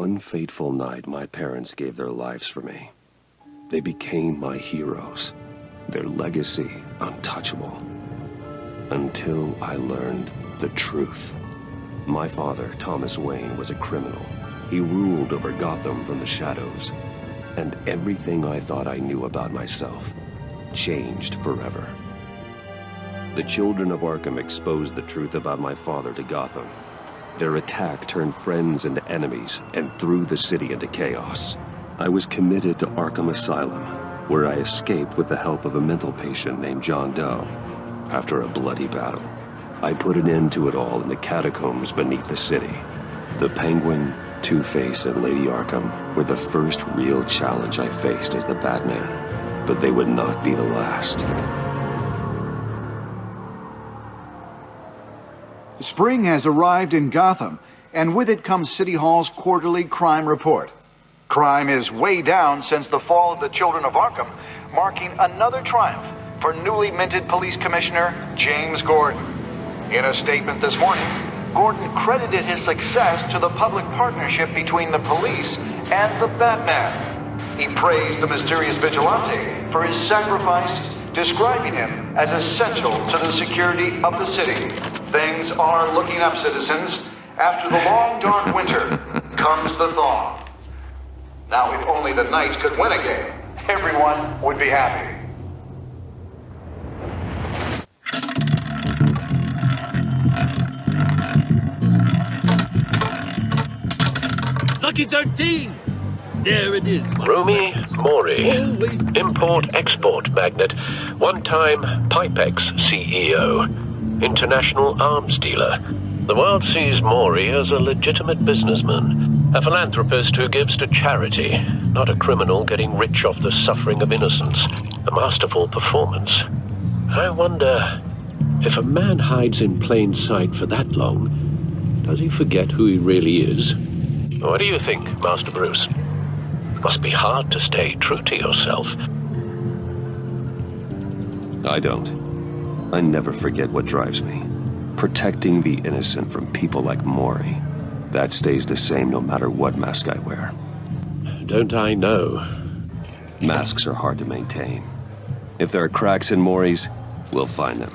one fateful night, my parents gave their lives for me. They became my heroes, their legacy untouchable. Until I learned the truth. My father, Thomas Wayne, was a criminal. He ruled over Gotham from the shadows. And everything I thought I knew about myself changed forever. The children of Arkham exposed the truth about my father to Gotham. Their attack turned friends into enemies and threw the city into chaos. I was committed to Arkham Asylum, where I escaped with the help of a mental patient named John Doe. After a bloody battle, I put an end to it all in the catacombs beneath the city. The Penguin, Two-Face, and Lady Arkham were the first real challenge I faced as the Batman, but they would not be the last. Spring has arrived in Gotham, and with it comes City Hall's quarterly crime report. Crime is way down since the fall of the Children of Arkham, marking another triumph for newly minted Police Commissioner James Gordon. In a statement this morning, Gordon credited his success to the public partnership between the police and the Batman. He praised the mysterious vigilante for his sacrifice, describing him as essential to the security of the city. Things are looking up, citizens. After the long, dark winter comes the thaw. Now, if only the Knights could win a game, everyone would be happy. Lucky 13! There it is. Rumi Mori, import-export magnate, one-time Pipex CEO, international arms dealer. The world sees Mori as a legitimate businessman, a philanthropist who gives to charity, not a criminal getting rich off the suffering of innocence. A masterful performance. I wonder, if a man hides in plain sight for that long, does he forget who he really is? What do you think, Master Bruce? Must be hard to stay true to yourself. I don't. I never forget what drives me. Protecting the innocent from people like Mori. That stays the same no matter what mask I wear. Don't I know? Masks are hard to maintain. If there are cracks in Mori's, we'll find them.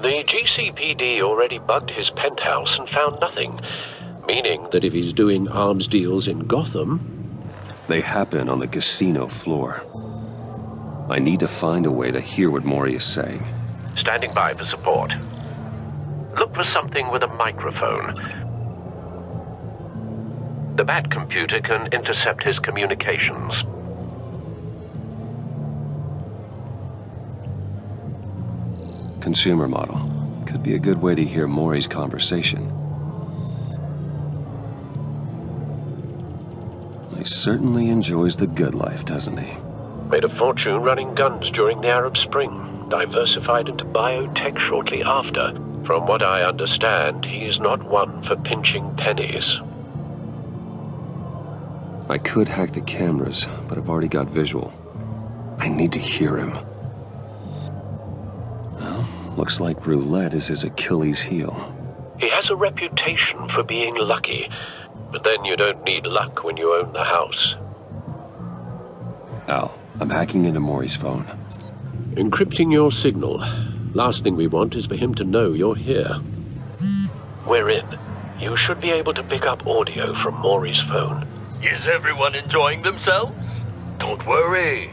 The GCPD already bugged his penthouse and found nothing. Meaning that if he's doing arms deals in Gotham... They happen on the casino floor. I need to find a way to hear what Mori is saying. Standing by for support. Look for something with a microphone. The Bat computer can intercept his communications. Consumer model. Could be a good way to hear Mori's conversation. He certainly enjoys the good life, doesn't he? Made a fortune running guns during the Arab Spring. Diversified into biotech shortly after. From what I understand, he's not one for pinching pennies. I could hack the cameras, but I've already got visual. I need to hear him. Well, looks like roulette is his Achilles heel. He has a reputation for being lucky. But then you don't need luck when you own the house. Al, I'm hacking into Mori's phone. Encrypting your signal. Last thing we want is for him to know you're here. We're in. You should be able to pick up audio from Mori's phone. Is everyone enjoying themselves? Don't worry.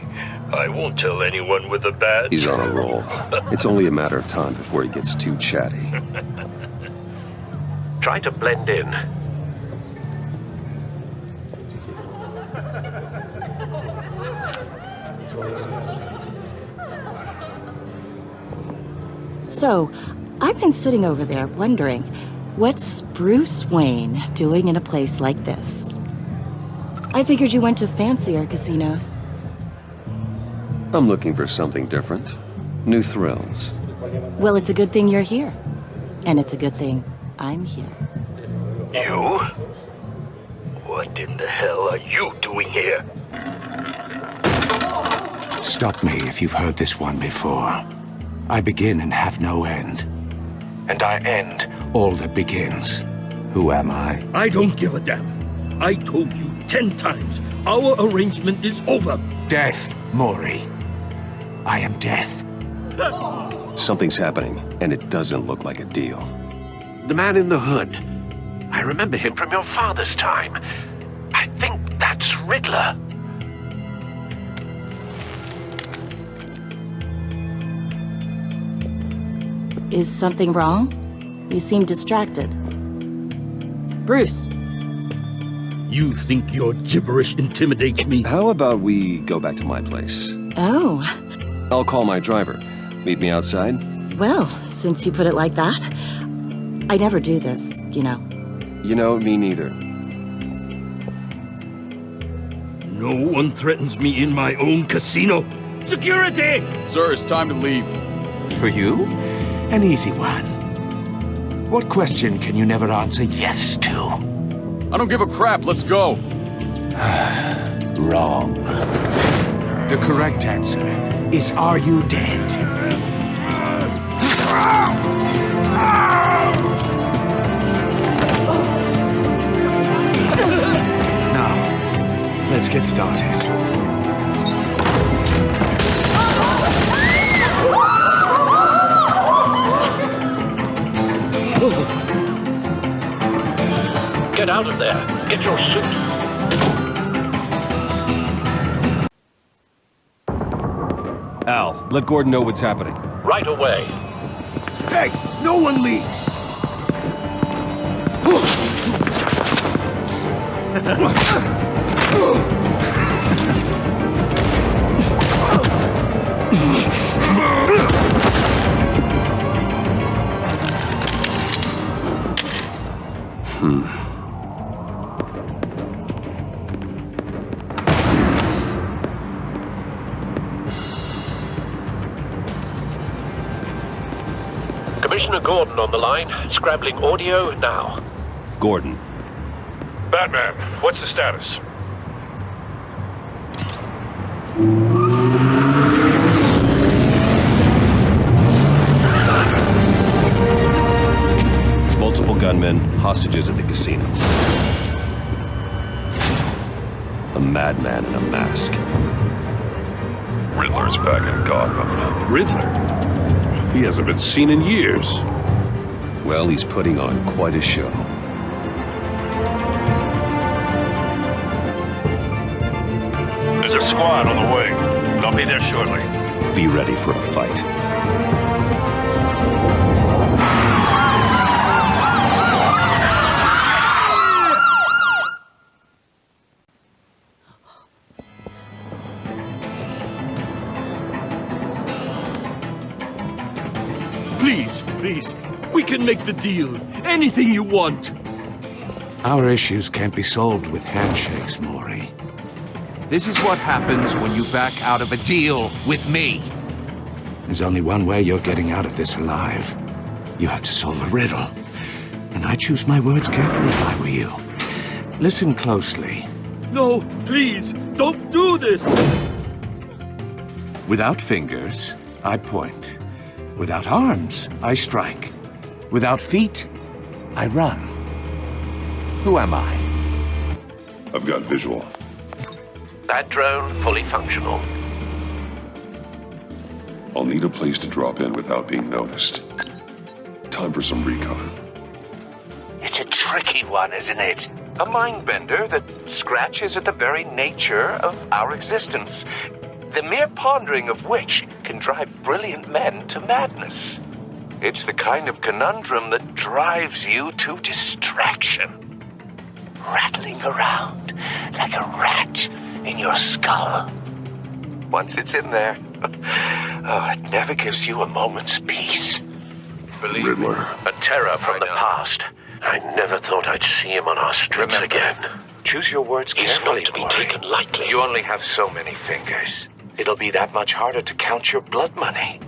I won't tell anyone with a badge. He's on a roll. It's only a matter of time before he gets too chatty. Try to blend in. So, I've been sitting over there wondering, what's Bruce Wayne doing in a place like this? I figured you went to fancier casinos. I'm looking for something different. New thrills. Well, it's a good thing you're here. And it's a good thing I'm here. You? What in the hell are you doing here? Stop me if you've heard this one before. I begin and have no end. And I end all that begins. Who am I? I don't give a damn. I told you 10 times. Our arrangement is over. Death, Maury. I am death. Something's happening, and it doesn't look like a deal. The man in the hood. I remember him from your father's time. I think that's Riddler. Is something wrong? You seem distracted. Bruce. You think your gibberish intimidates me? How about we go back to my place? Oh, I'll call my driver. Meet me outside? well, since you put it like that, I never do this, you know. You know, me neither. No one threatens me in my own casino. Security! Sir, it's time to leave. For you? An easy one. What question can you never answer yes to? I don't give a crap. Let's go. Wrong. The correct answer is, are you dead? Now, let's get started. Get out of there. Get your suit. Al, let Gordon know what's happening. Right away. Hey, no one leaves! Commissioner Gordon on the line. Scrabbling audio now. Gordon. Batman, what's the status? Multiple gunmen, hostages at the casino. A madman in a mask. Riddler's back in Gotham. Riddler? He hasn't been seen in years. Well, he's putting on quite a show. There's a squad on the way. They'll be there shortly. Be ready for a fight. Please, we can make the deal. Anything you want. Our issues can't be solved with handshakes, Maury. This is what happens when you back out of a deal with me. There's only one way you're getting out of this alive. You have to solve a riddle. And I choose my words carefully if I were you. Listen closely. No, please, don't do this! Without fingers, I point. Without arms, I strike. Without feet, I run. Who am I? I've got visual. That drone fully functional. I'll need a place to drop in without being noticed. Time for some recon. It's a tricky one, isn't it? A mind bender that scratches at the very nature of our existence. The mere pondering of which can drive brilliant men to madness. It's the kind of conundrum that drives you to distraction. Rattling around like a rat in your skull. Once it's in there, it never gives you a moment's peace. Believe Riddler. me, a terror from the past. I never thought I'd see him on our streets again. Choose your words He's carefully, not to be Maury. taken lightly. You only have so many fingers. It'll be that much harder to count your blood money.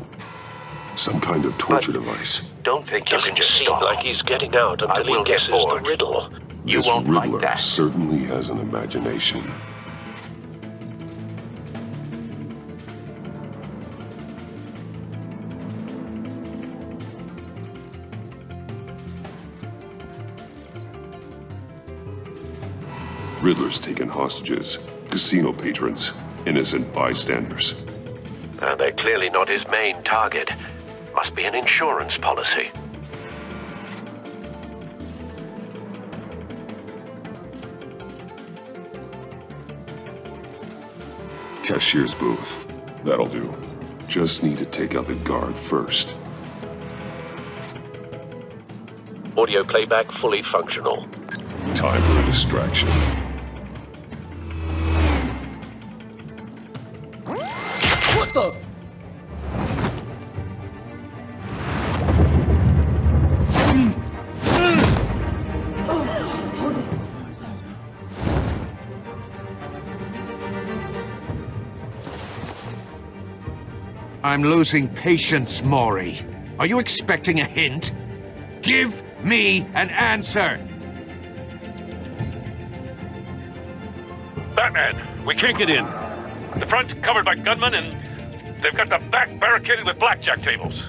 Some kind of torture device. Don't think you can Doesn't just seem stall. like he's getting out I until will he get guesses bored. the riddle. You This won't Riddler like that. certainly has an imagination. Riddler's taken hostages, casino patrons, innocent bystanders. They're clearly not his main target. Must be an insurance policy. Cashier's booth. That'll do. Just need to take out the guard first. Audio playback fully functional. Time for a distraction. What the? I'm losing patience, Maury. Are you expecting a hint? Give me an answer! Batman, we can't get in. The front's covered by gunmen, and they've got the back barricaded with blackjack tables.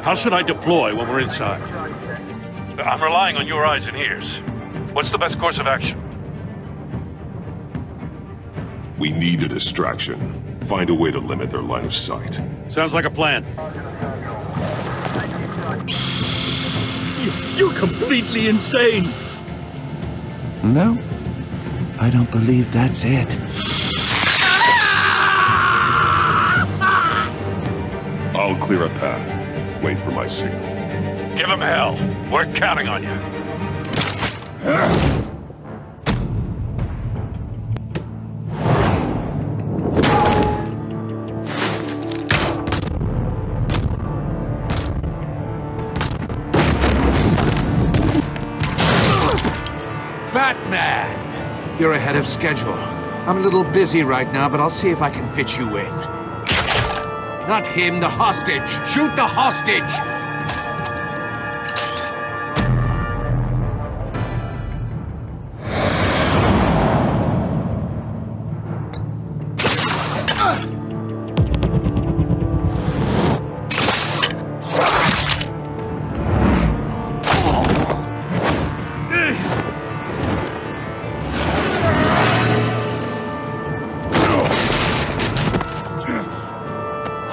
How should I deploy when we're inside? I'm relying on your eyes and ears. What's the best course of action? We need a distraction. Find a way to limit their line of sight. Sounds like a plan. You're completely insane! No, I don't believe that's it. I'll clear a path. Wait for my signal. Give him hell. We're counting on you. Batman! You're ahead of schedule. I'm a little busy right now, but I'll see if I can fit you in. Not him, the hostage! Shoot the hostage!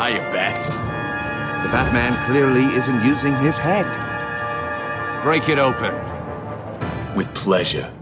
Hiya, Bats. The Batman clearly isn't using his head. Break it open. With pleasure.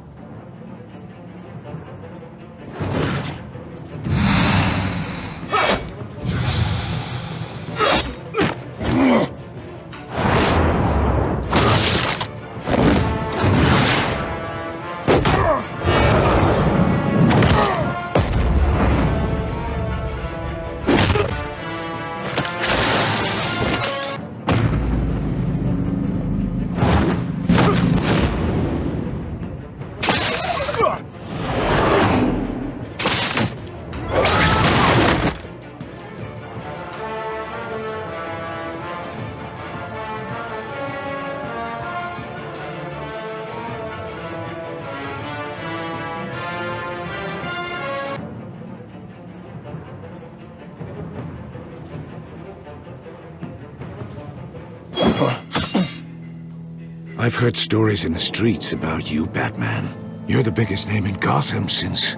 I've heard stories in the streets about you, Batman. You're the biggest name in Gotham since...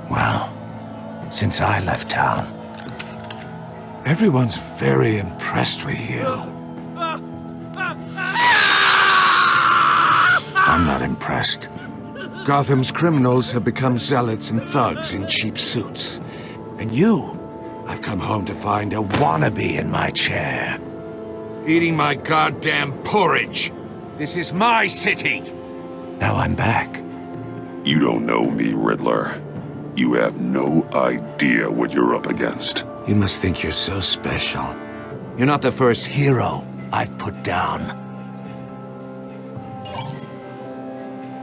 well, since I left town. Everyone's very impressed with you. I'm not impressed. Gotham's criminals have become zealots and thugs in cheap suits. And you, I've come home to find a wannabe in my chair. Eating my goddamn porridge. This is my city. Now I'm back. You don't know me, Riddler. You have no idea what you're up against. You must think you're so special. You're not the first hero I've put down.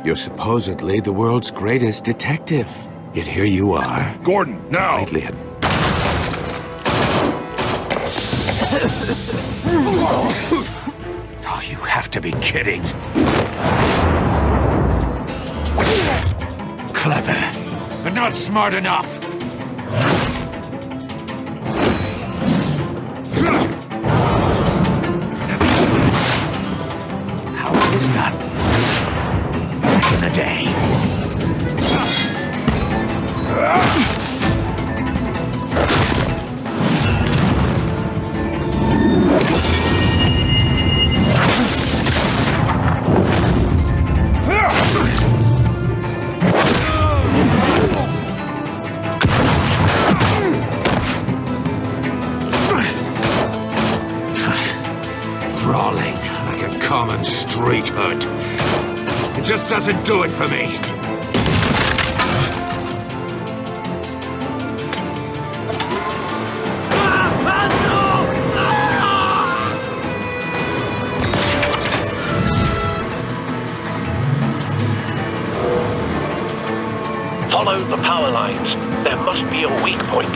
You're supposedly the world's greatest detective. Yet here you are. Gordon, now! Lately at... Oh, you have to be kidding. Clever, but not smart enough. How is that? Back in the day. common street hood. It just doesn't do it for me. Follow the power lines. There must be a weak point.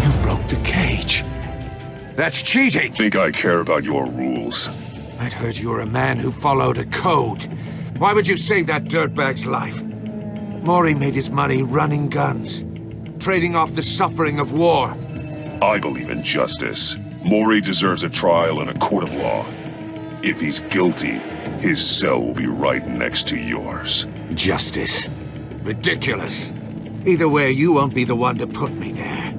You broke the cage. That's cheating! Think I care about your rules? I'd heard you were a man who followed a code. Why would you save that dirtbag's life? Maury made his money running guns, trading off the suffering of war. I believe in justice. Maury deserves a trial in a court of law. If he's guilty, his cell will be right next to yours. Justice. Ridiculous. Either way, you won't be the one to put me there.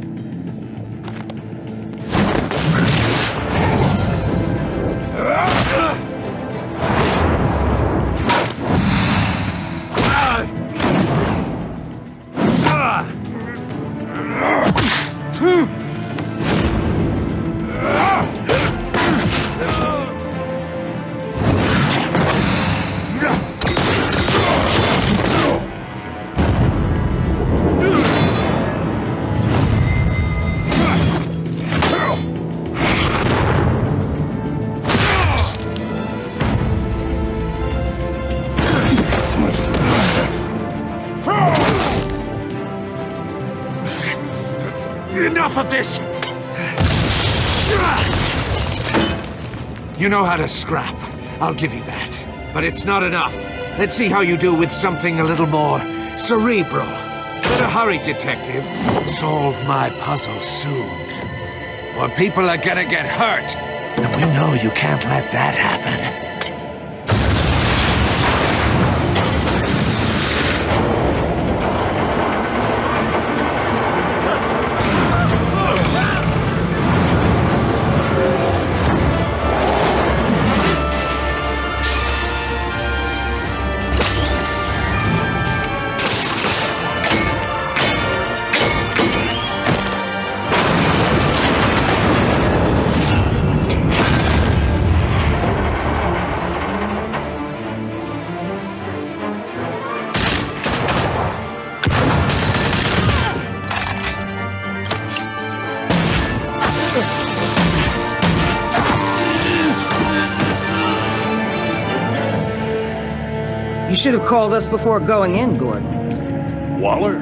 Enough of this! You know how to scrap. I'll give you that. But it's not enough. Let's see how you do with something a little more cerebral. Better hurry, detective. Solve my puzzle soon. Or people are gonna get hurt. And we know you can't let that happen. You should have called us before going in, Gordon. Waller?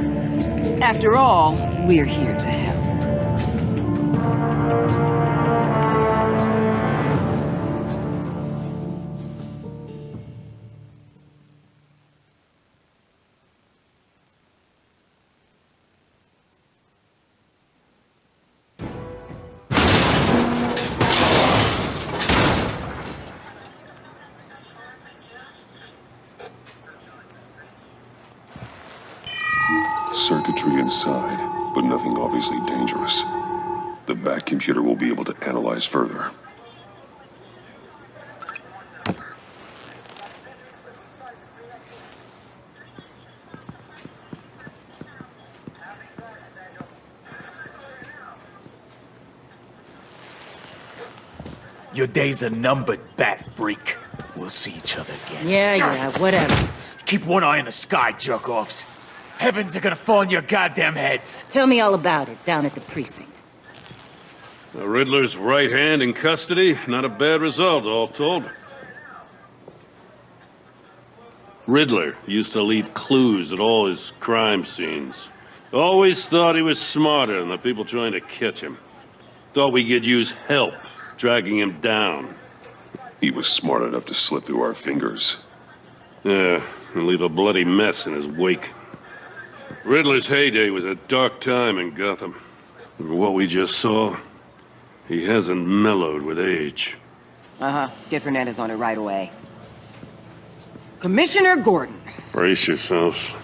After all, we're here to help. Circuitry inside, but nothing obviously dangerous. The back computer will be able to analyze further. Your days are numbered, bat freak. We'll see each other again. Yeah, whatever. Keep one eye in the sky, jerk-offs. Heavens are gonna fall on your goddamn heads. Tell me all about it down at the precinct. The Riddler's right hand in custody. Not a bad result, all told. Riddler used to leave clues at all his crime scenes. Always thought he was smarter than the people trying to catch him. Thought we could use help dragging him down. He was smart enough to slip through our fingers. Yeah, and leave a bloody mess in his wake. Riddler's heyday was a dark time in Gotham. For what we just saw, he hasn't mellowed with age. Get Fernandez on it right away. Commissioner Gordon. Brace yourselves.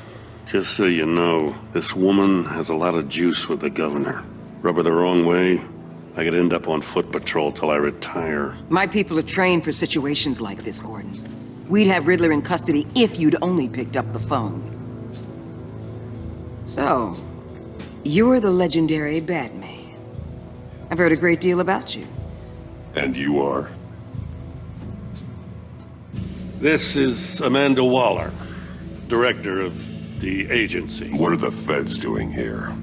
Just so you know, this woman has a lot of juice with the governor. Rub her the wrong way, I could end up on foot patrol till I retire. My people are trained for situations like this, Gordon. We'd have Riddler in custody if you'd only picked up the phone. So, you're the legendary Batman. I've heard a great deal about you. And you are? This is Amanda Waller, director of the agency. What are the feds doing here?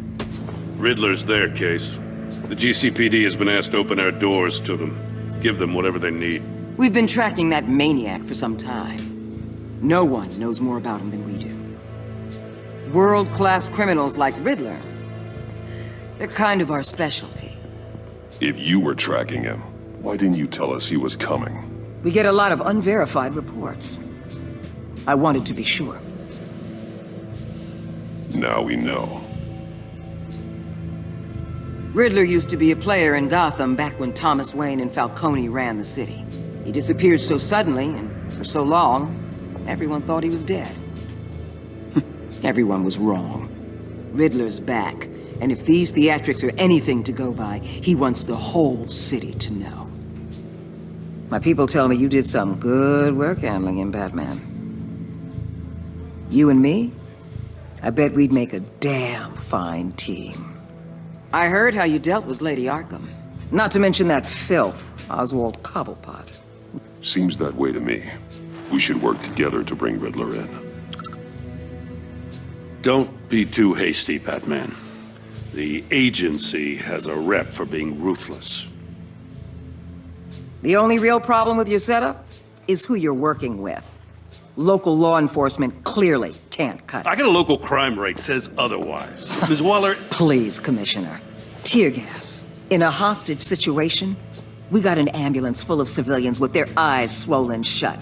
Riddler's their case. The GCPD has been asked to open our doors to them. Give them whatever they need. We've been tracking that maniac for some time. No one knows more about him than we do. World-class criminals like Riddler. They're kind of our specialty. If you were tracking him, why didn't you tell us he was coming? We get a lot of unverified reports. I wanted to be sure. Now we know. Riddler used to be a player in Gotham back when Thomas Wayne and Falcone ran the city. He disappeared so suddenly and for so long, everyone thought he was dead. Everyone was wrong. Riddler's back, and if these theatrics are anything to go by, he wants the whole city to know. My people tell me you did some good work handling him, Batman. You and me? I bet we'd make a damn fine team. I heard how you dealt with Lady Arkham. Not to mention that filth, Oswald Cobblepot. Seems that way to me. We should work together to bring Riddler in. Don't be too hasty, Batman. The agency has a rep for being ruthless. The only real problem with your setup is who you're working with. Local law enforcement clearly can't cut it. I got a local crime rate says otherwise. Ms. Waller... Please, Commissioner. Tear gas. In a hostage situation, we got an ambulance full of civilians with their eyes swollen shut.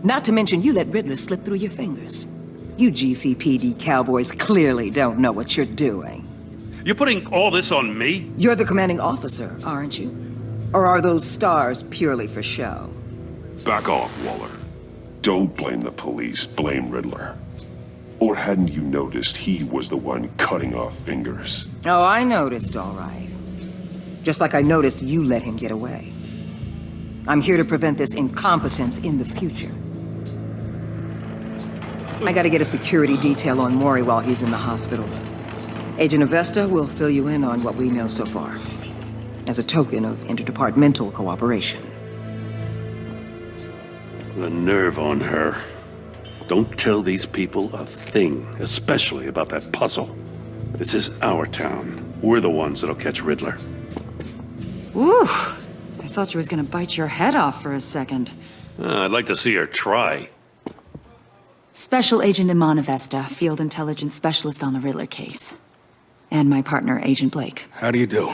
Not to mention you let Riddler slip through your fingers. You GCPD cowboys clearly don't know what you're doing. You're putting all this on me? You're the commanding officer, aren't you? Or are those stars purely for show? Back off, Waller. Don't blame the police, blame Riddler. Or hadn't you noticed he was the one cutting off fingers? Oh, I noticed, all right. Just like I noticed you let him get away. I'm here to prevent this incompetence in the future. I gotta get a security detail on Mori while he's in the hospital. Agent Avesta will fill you in on what we know so far, as a token of interdepartmental cooperation. The nerve on her. Don't tell these people a thing, especially about that puzzle. This is our town. We're the ones that'll catch Riddler. Ooh, I thought you was gonna bite your head off for a second. I'd like to see her try. Special Agent Iman Avesta, Field Intelligence Specialist on the Riddler case. And my partner, Agent Blake. How do you do?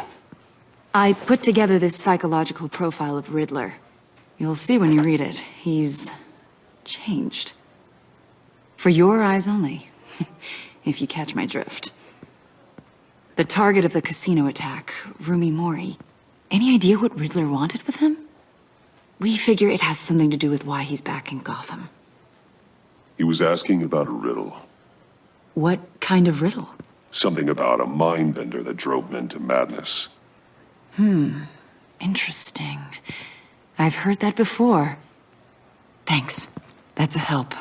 I put together this psychological profile of Riddler. You'll see when you read it. He's changed. For your eyes only, if you catch my drift. The target of the casino attack, Rumi Mori. Any idea what Riddler wanted with him? We figure it has something to do with why he's back in Gotham. He was asking about a riddle. What kind of riddle? Something about a mind bender that drove men to madness. Interesting. I've heard that before. Thanks. That's a help.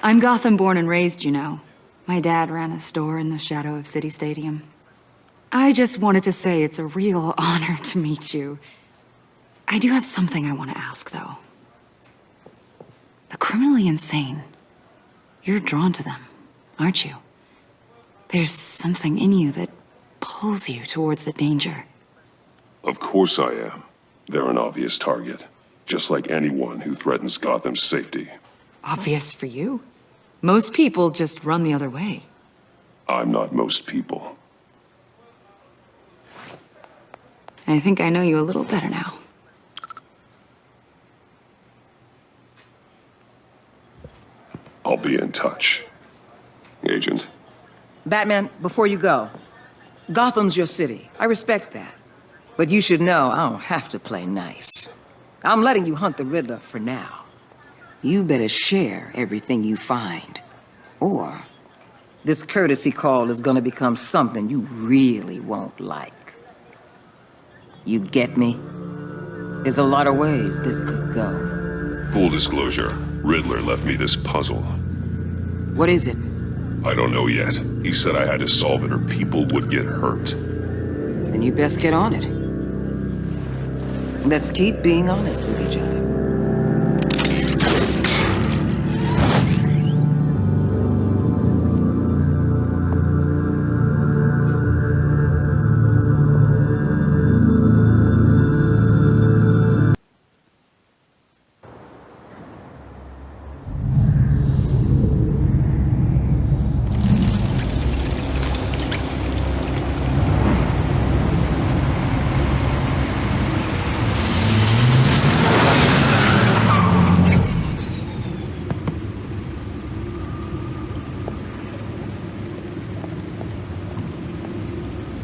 I'm Gotham born and raised, you know. My dad ran a store in the shadow of City Stadium. I just wanted to say it's a real honor to meet you. I do have something I want to ask, though. The criminally insane. You're drawn to them, aren't you? There's something in you that pulls you towards the danger. Of course I am. They're an obvious target. Just like anyone who threatens Gotham's safety. Obvious for you. Most people just run the other way. I'm not most people. I think I know you a little better now. I'll be in touch. Agent. Batman, before you go, Gotham's your city. I respect that. But you should know I don't have to play nice. I'm letting you hunt the Riddler for now. You better share everything you find. Or this courtesy call is gonna become something you really won't like. You get me? There's a lot of ways this could go. Full disclosure, Riddler left me this puzzle. What is it? I don't know yet. He said I had to solve it or people would get hurt. Then you best get on it. Let's keep being honest with each other.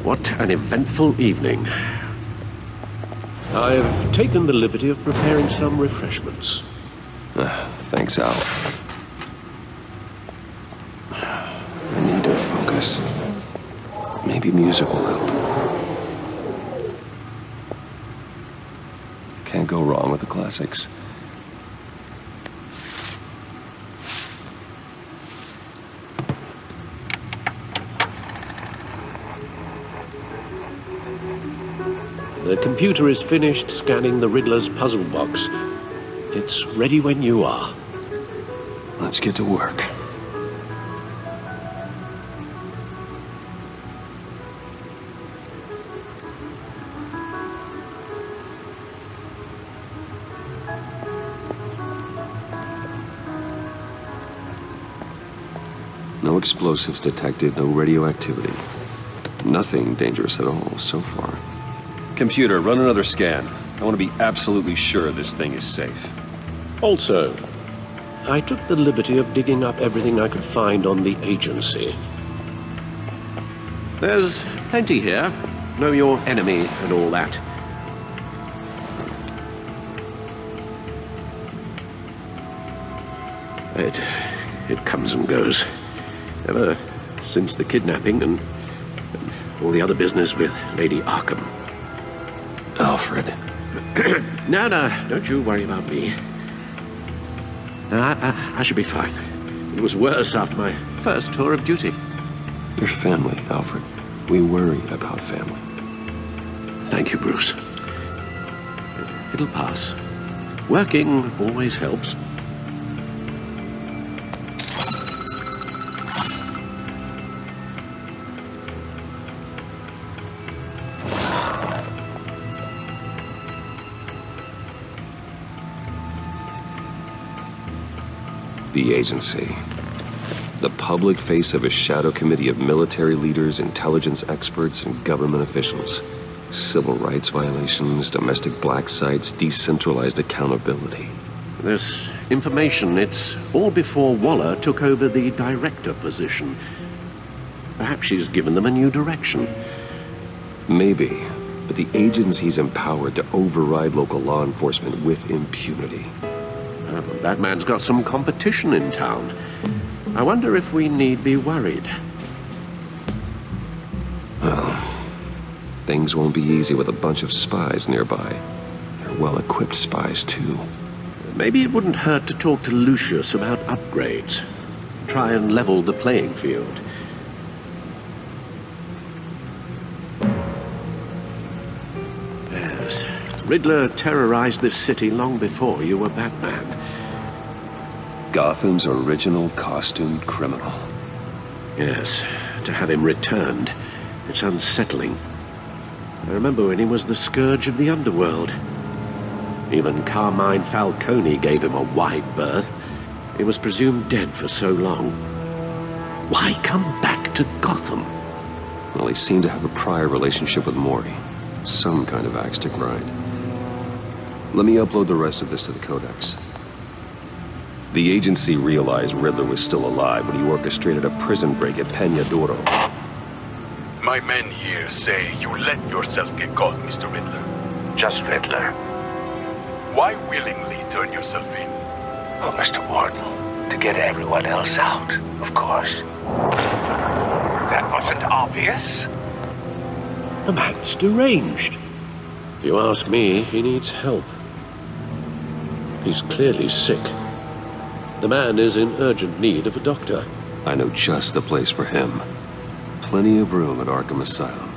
What an eventful evening. I've taken the liberty of preparing some refreshments. Thanks, Al. I need to focus. Maybe music will help. Can't go wrong with the classics. The computer is finished scanning the Riddler's puzzle box. It's ready when you are. Let's get to work. No explosives detected, no radioactivity. Nothing dangerous at all so far. Computer, run another scan. I want to be absolutely sure this thing is safe. Also, I took the liberty of digging up everything I could find on the agency. There's plenty here. Know your enemy and all that. It comes and goes. Ever since the kidnapping and all the other business with Lady Arkham. Alfred. No, don't you worry about me. No, I should be fine. It was worse after my first tour of duty. Your family, Alfred. We worry about family. Thank you, Bruce. It'll pass. Working always helps. The agency. The public face of a shadow committee of military leaders, intelligence experts, and government officials. Civil rights violations, domestic black sites, decentralized accountability. This information, it's all before Waller took over the director position. Perhaps she's given them a new direction. Maybe, but the agency's empowered to override local law enforcement with impunity. That man's got some competition in town. I wonder if we need be worried. Well, things won't be easy with a bunch of spies nearby. They're well-equipped spies, too. Maybe it wouldn't hurt to talk to Lucius about upgrades. Try and level the playing field. Yes, Riddler terrorized this city long before you were Batman. Gotham's original costumed criminal. Yes, to have him returned, it's unsettling. I remember when he was the scourge of the underworld. Even Carmine Falcone gave him a wide berth. He was presumed dead for so long. Why come back to Gotham? Well, he seemed to have a prior relationship with Mori. Some kind of axe to grind. Let me upload the rest of this to the Codex. The agency realized Riddler was still alive when he orchestrated a prison break at Peña Duro. My men here say you let yourself get caught, Mr. Riddler. Just Riddler. Why willingly turn yourself in? Oh, Mr. Warden, to get everyone else out, of course. That wasn't obvious. The man's deranged. If you ask me, he needs help. He's clearly sick. The man is in urgent need of a doctor. I know just the place for him. Plenty of room at Arkham Asylum.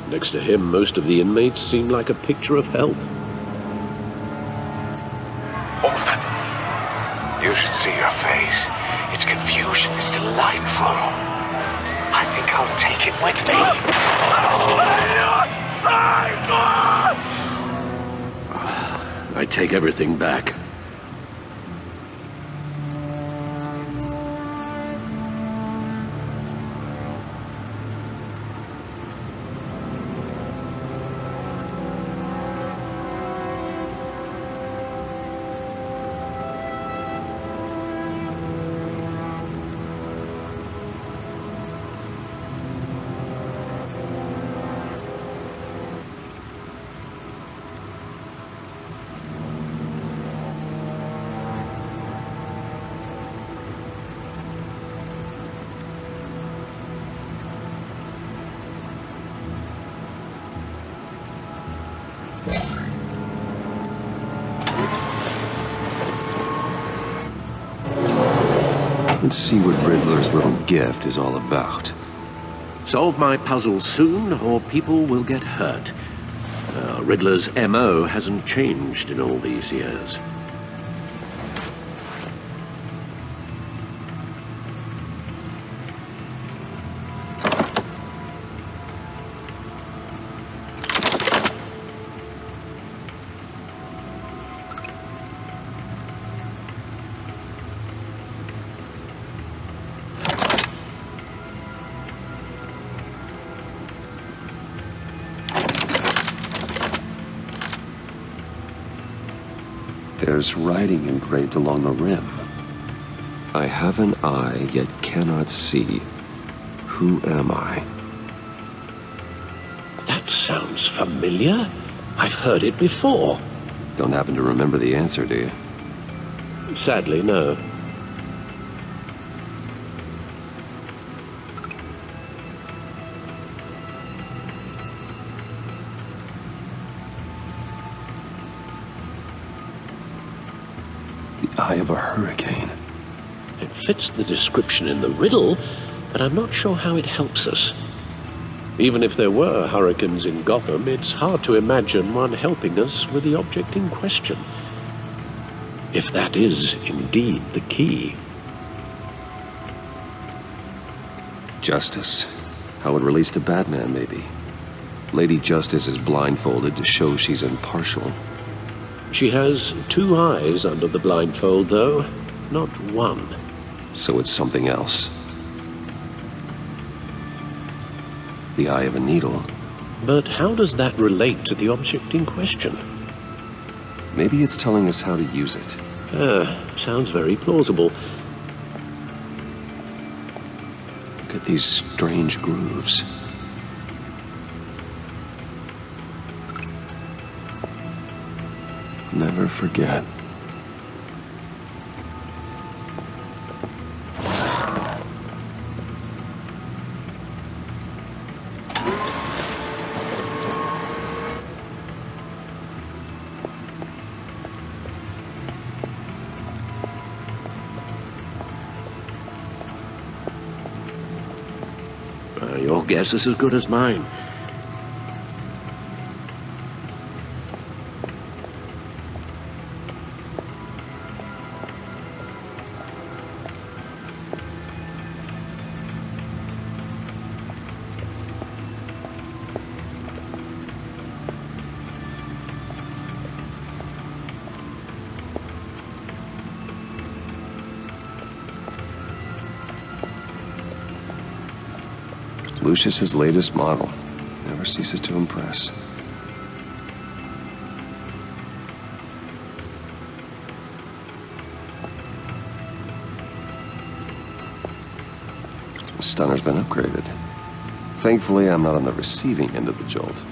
Next to him, most of the inmates seem like a picture of health. What was that? You should see your face. Its confusion is delightful. I think I'll take it with me. I take everything back. Let's see what Riddler's little gift is all about. Solve my puzzles soon, or people will get hurt. Riddler's MO hasn't changed in all these years. There's writing engraved along the rim. I have an eye, yet cannot see. Who am I? That sounds familiar. I've heard it before. Don't happen to remember the answer, do you? Sadly, no. Eye of a hurricane. It fits the description in the riddle, but I'm not sure how it helps us. Even if there were hurricanes in Gotham, it's hard to imagine one helping us with the object in question. If that is indeed the key. Justice. How it relates to Batman, maybe. Lady Justice is blindfolded to show she's impartial. She has two eyes under the blindfold, though, not one. So it's something else. The eye of a needle. But how does that relate to the object in question? Maybe it's telling us how to use it. Sounds very plausible. Look at these strange grooves. Never forget. Your guess is as good as mine. Lucius's latest model. Never ceases to impress. Stunner's been upgraded. Thankfully, I'm not on the receiving end of the jolt.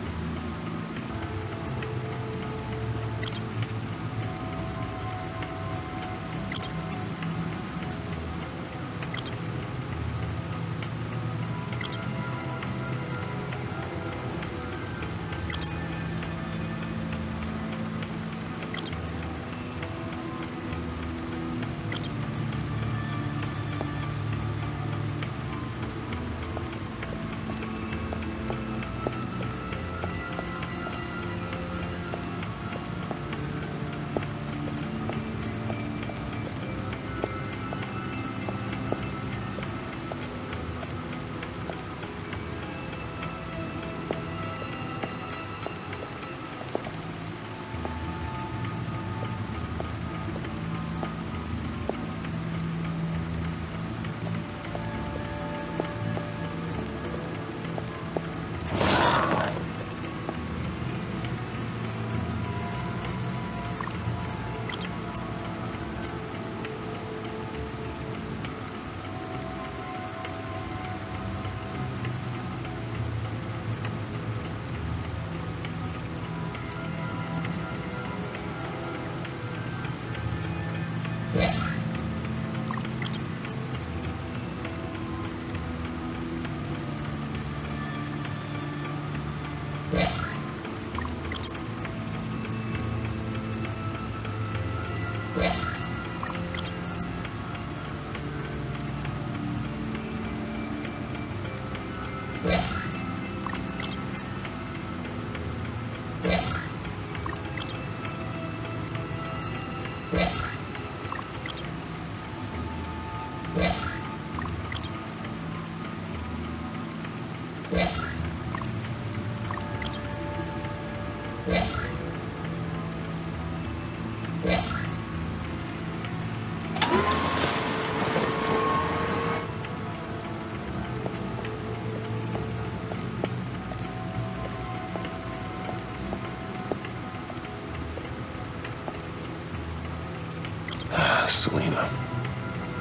Selena.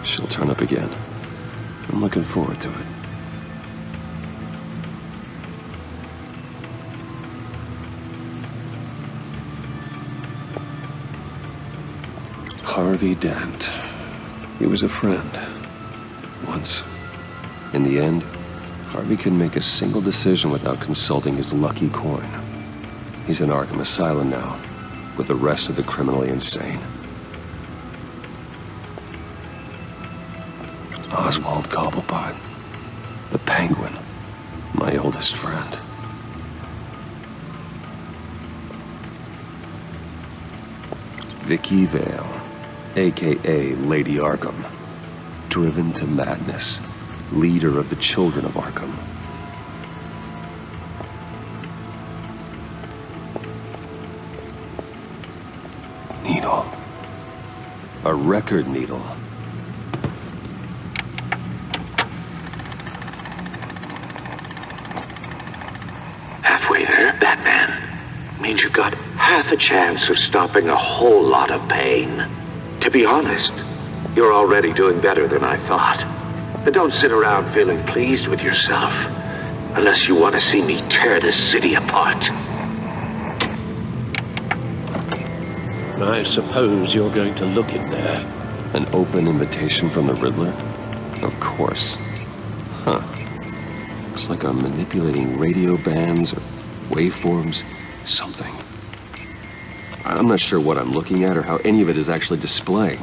She'll turn up again. I'm looking forward to it. Harvey Dent. He was a friend. Once. In the end, Harvey couldn't make a single decision without consulting his lucky coin. He's in Arkham Asylum now, with the rest of the criminally insane. Oswald Cobblepot. The Penguin. My oldest friend. Vicky Vale, a.k.a. Lady Arkham. Driven to madness. Leader of the Children of Arkham. Needle. A record needle. Halfway there, Batman. Means you've got half a chance of stopping a whole lot of pain. To be honest, you're already doing better than I thought. But don't sit around feeling pleased with yourself, unless you want to see me tear this city apart. I suppose you're going to look in there. An open invitation from the Riddler? Of course. Huh. Looks like I'm manipulating radio bands or waveforms, something. I'm not sure what I'm looking at or how any of it is actually displaying.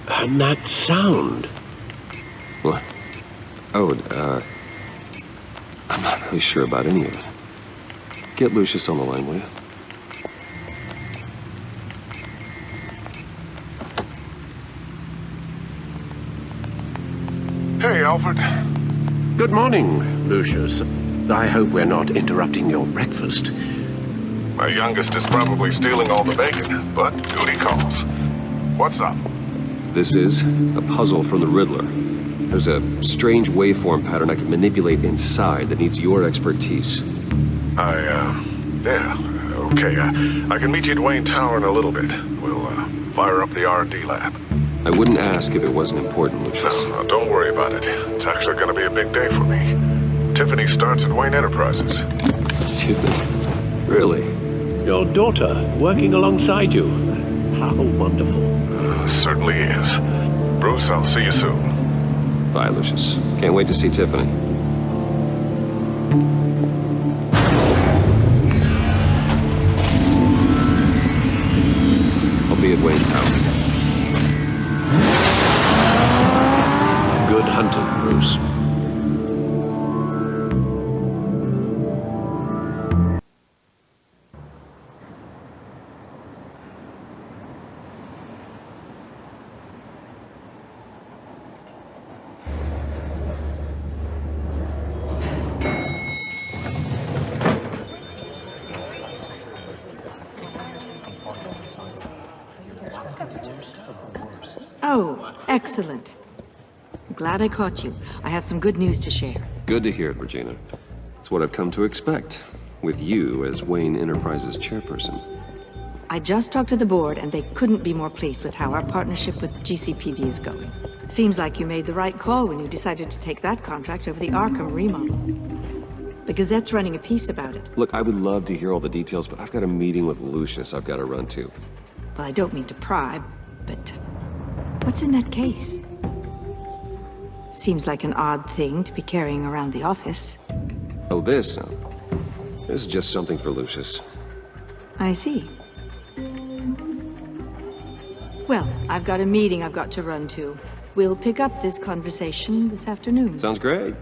And that sound. What? Oh, I'm not really sure about any of it. Get Lucius on the line, will you? Hey, Alfred. Good morning, Lucius. I hope we're not interrupting your breakfast. My youngest is probably stealing all the bacon, but duty calls. What's up? This is a puzzle from the Riddler. There's a strange waveform pattern I can manipulate inside that needs your expertise. Yeah, okay. I can meet you at Wayne Tower in a little bit. We'll, fire up the R&D lab. I wouldn't ask if it wasn't important, Lucius. No, don't worry about it. It's actually gonna be a big day for me. Tiffany starts at Wayne Enterprises. Tiffany? Really? Your daughter working alongside you. How wonderful. Certainly is. Bruce, I'll see you soon. Bye, Lucius. Can't wait to see Tiffany. I'll be at Wayne Tower. Good hunting, Bruce. Oh, excellent. I'm glad I caught you. I have some good news to share. Good to hear it, Regina. It's what I've come to expect, with you as Wayne Enterprises chairperson. I just talked to the board, and they couldn't be more pleased with how our partnership with the GCPD is going. Seems like you made the right call when you decided to take that contract over the Arkham remodel. The Gazette's running a piece about it. Look, I would love to hear all the details, but I've got a meeting with Lucius I've got to run to. Well, I don't mean to pry, but what's in that case? Seems like an odd thing to be carrying around the office. Oh, this? No. This is just something for Lucius. I see. Well, I've got a meeting I've got to run to. We'll pick up this conversation this afternoon. Sounds great.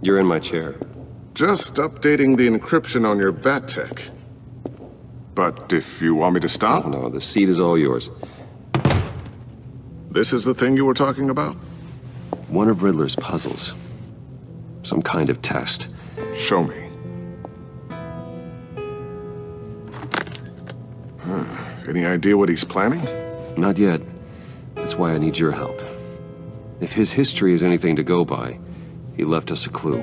You're in my chair. Just updating the encryption on your bat tech. But if you want me to stop... Oh, no, the seat is all yours. This is the thing you were talking about? One of Riddler's puzzles. Some kind of test. Show me. Any idea what he's planning? Not yet. That's why I need your help. If his history is anything to go by, he left us a clue.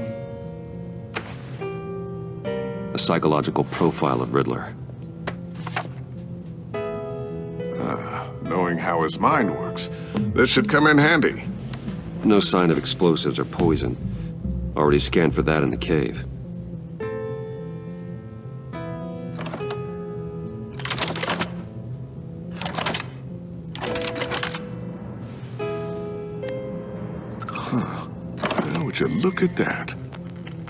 A psychological profile of Riddler. Knowing how his mind works, this should come in handy. No sign of explosives or poison. Already scanned for that in the cave. Would you look at that?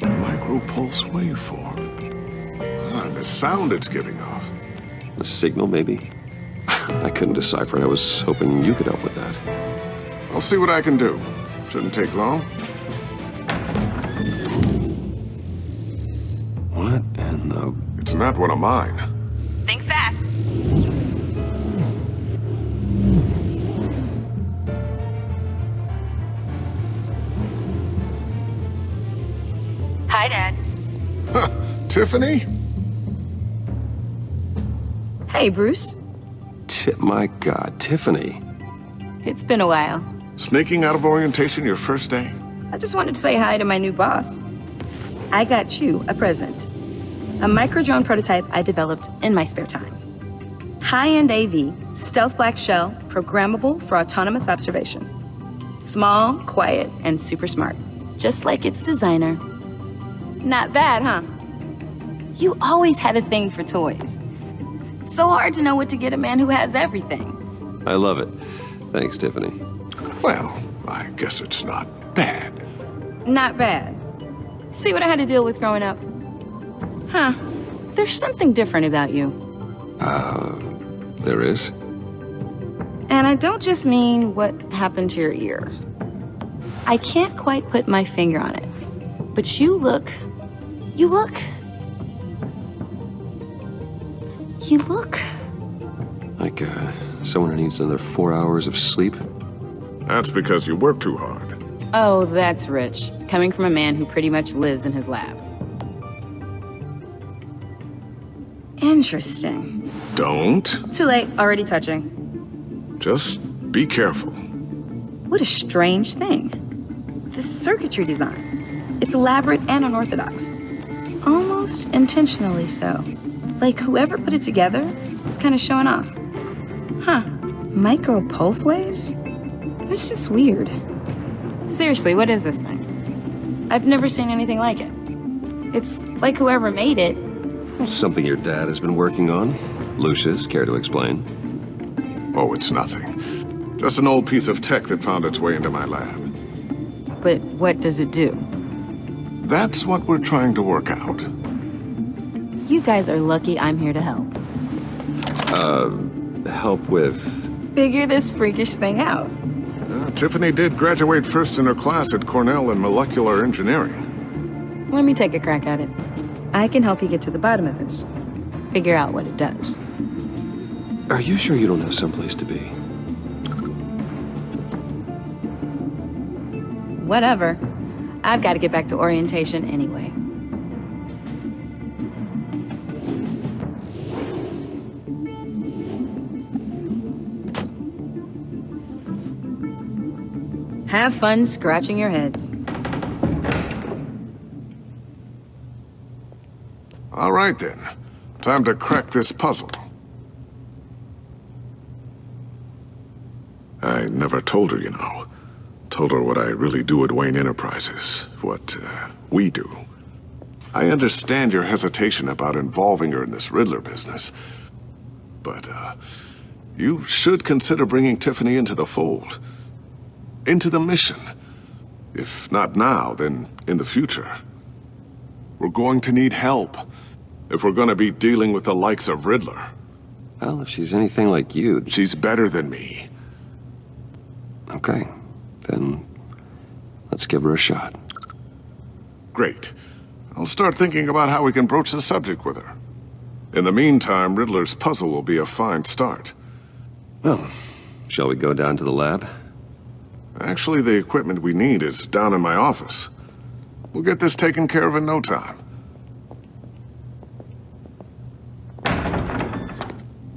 Micro-pulse waveform. And the sound it's giving off. A signal, maybe? I couldn't decipher it. I was hoping you could help with that. I'll see what I can do. Shouldn't take long. What in the... It's not one of mine. Think fast. Hi, Dad. Huh, Tiffany? Hey, Bruce. My God, Tiffany. It's been a while. Sneaking out of orientation your first day? I just wanted to say hi to my new boss. I got you a present. A micro-drone prototype I developed in my spare time. High-end AV, stealth black shell, programmable for autonomous observation. Small, quiet, and super smart. Just like its designer. Not bad, huh? You always had a thing for toys. It's so hard to know what to get a man who has everything. I love it. Thanks, Tiffany. Well, I guess it's not bad. Not bad. See what I had to deal with growing up? Huh. There's something different about you. There is? And I don't just mean what happened to your ear. I can't quite put my finger on it. But you look... Like, someone who needs another 4 hours of sleep? That's because you work too hard. Oh, that's rich. Coming from a man who pretty much lives in his lab. Interesting. Don't. Too late. Already touching. Just be careful. What a strange thing. The circuitry design. It's elaborate and unorthodox. Almost intentionally so. Like whoever put it together was kind of showing off. Huh. Micro pulse waves? That's just weird. Seriously, what is this thing? I've never seen anything like it. It's like whoever made it. Something your dad has been working on. Lucius, care to explain? Oh, it's nothing. Just an old piece of tech that found its way into my lab. But what does it do? That's what we're trying to work out. You guys are lucky I'm here to help. Help with... Figure this freakish thing out. Tiffany did graduate first in her class at Cornell in molecular engineering. Let me take a crack at it. I can help you get to the bottom of this. Figure out what it does. Are you sure you don't have someplace to be? Whatever. I've got to get back to orientation anyway. Have fun scratching your heads. All right, then. Time to crack this puzzle. I never told her, you know. Told her what I really do at Wayne Enterprises. What, we do. I understand your hesitation about involving her in this Riddler business. But, you should consider bringing Tiffany into the fold. Into the mission. If not now, then in the future. We're going to need help if we're going to be dealing with the likes of Riddler. Well, if she's anything like you... She's better than me. Okay, then let's give her a shot. Great. I'll start thinking about how we can broach the subject with her. In the meantime, Riddler's puzzle will be a fine start. Well, shall we go down to the lab? Actually, the equipment we need is down in my office. We'll get this taken care of in no time.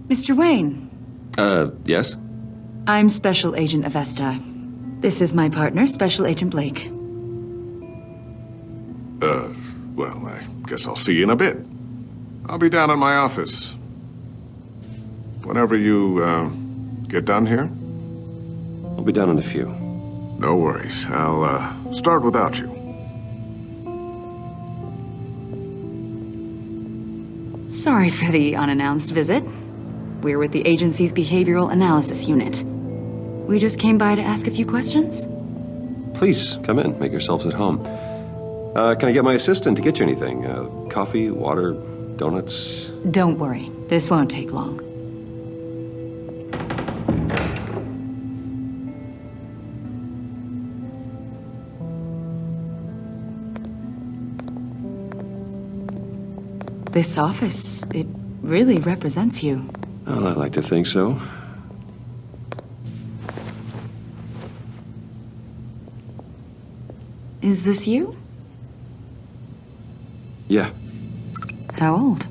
Mr. Wayne. Yes? I'm Special Agent Avesta. This is my partner, Special Agent Blake. Well, I guess I'll see you in a bit. I'll be down in my office. Whenever you, get done here? I'll be down in a few. No worries. I'll, start without you. Sorry for the unannounced visit. We're with the agency's behavioral analysis unit. We just came by to ask a few questions. Please, come in. Make yourselves at home. Can I get my assistant to get you anything? Coffee, water, donuts? Don't worry. This won't take long. This office, it really represents you. Well, I like to think so. Is this you? Yeah. How old?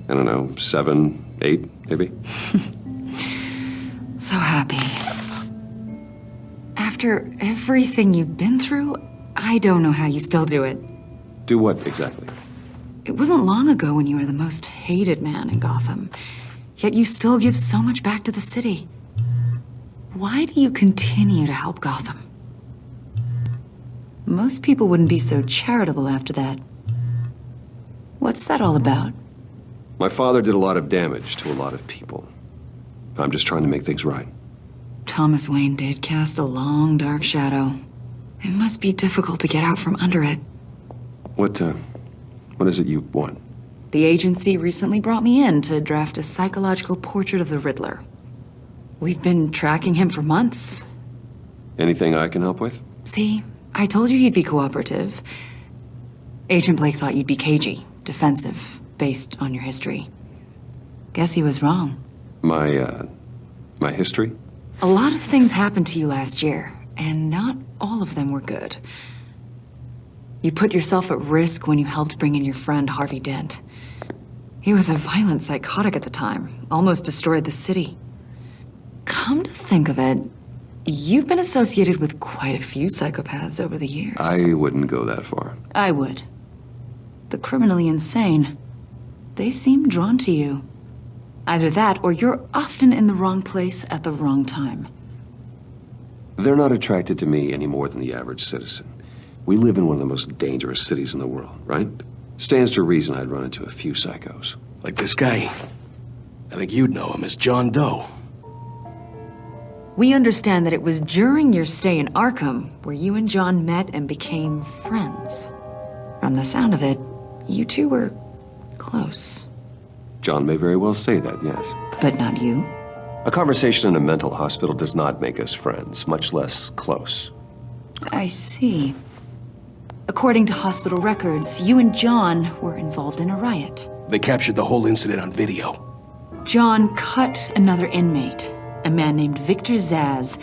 I don't know, 7, 8, maybe? So happy. After everything you've been through, I don't know how you still do it. Do what, exactly? It wasn't long ago when you were the most hated man in Gotham, yet you still give so much back to the city. Why do you continue to help Gotham? Most people wouldn't be so charitable after that. What's that all about? My father did a lot of damage to a lot of people. I'm just trying to make things right. Thomas Wayne did cast a long, dark shadow. It must be difficult to get out from under it. What is it you want? The agency recently brought me in to draft a psychological portrait of the Riddler. We've been tracking him for months. Anything I can help with? See, I told you he'd be cooperative. Agent Blake thought you'd be cagey, defensive, based on your history. Guess he was wrong. My history? A lot of things happened to you last year, and not all of them were good. You put yourself at risk when you helped bring in your friend Harvey Dent. He was a violent psychotic at the time, almost destroyed the city. Come to think of it, you've been associated with quite a few psychopaths over the years. I wouldn't go that far. I would. The criminally insane. They seem drawn to you. Either that, or you're often in the wrong place at the wrong time. They're not attracted to me any more than the average citizen. We live in one of the most dangerous cities in the world, right? Stands to reason I'd run into a few psychos. Like this guy. I think you'd know him as John Doe. We understand that it was during your stay in Arkham where you and John met and became friends. From the sound of it, you two were close. John may very well say that, yes. But not you? A conversation in a mental hospital does not make us friends, much less close. I see. According to hospital records, you and John were involved in a riot. They captured the whole incident on video. John cut another inmate, a man named Victor Zsasz.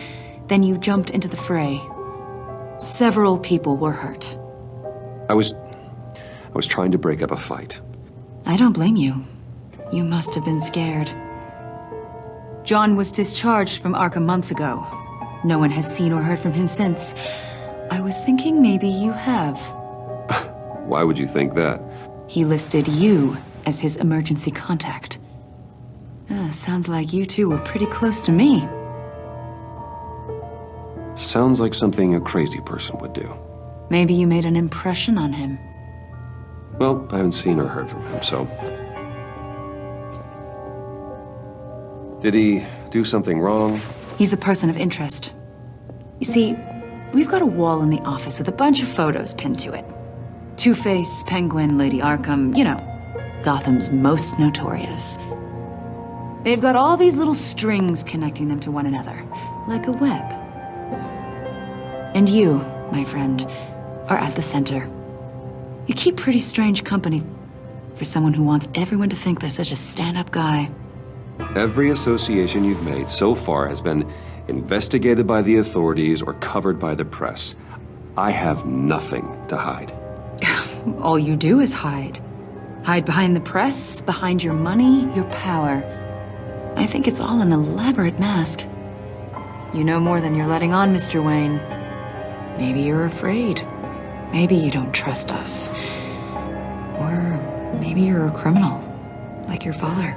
Then you jumped into the fray. Several people were hurt. I was trying to break up a fight. I don't blame you. You must have been scared. John was discharged from Arkham months ago. No one has seen or heard from him since. I was thinking maybe you have. Why would you think that? He listed you as his emergency contact. Sounds like you two were pretty close to me. Sounds like something a crazy person would do. Maybe you made an impression on him. Well, I haven't seen or heard from him, so... Did he do something wrong? He's a person of interest. You see, we've got a wall in the office with a bunch of photos pinned to it. Two-Face, Penguin, Lady Arkham, you know, Gotham's most notorious. They've got all these little strings connecting them to one another, like a web. And you, my friend, are at the center. You keep pretty strange company for someone who wants everyone to think they're such a stand-up guy. Every association you've made so far has been investigated by the authorities or covered by the press. I have nothing to hide. All you do is hide. Hide behind the press, behind your money, your power. I think it's all an elaborate mask. You know more than you're letting on, Mr. Wayne. Maybe you're afraid. Maybe you don't trust us. Or maybe you're a criminal, like your father.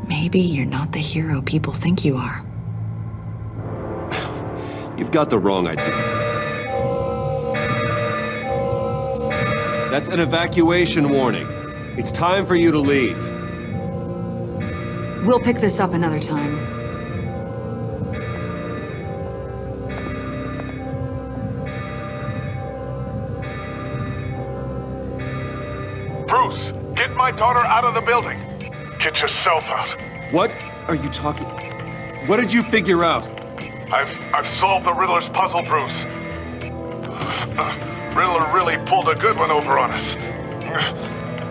Maybe you're not the hero people think you are. You've got the wrong idea. That's an evacuation warning. It's time for you to leave. We'll pick this up another time. Bruce, get my daughter out of the building. Get yourself out. What are you talking? What did you figure out? I've solved the Riddler's puzzle, Bruce. Riddler really pulled a good one over on us.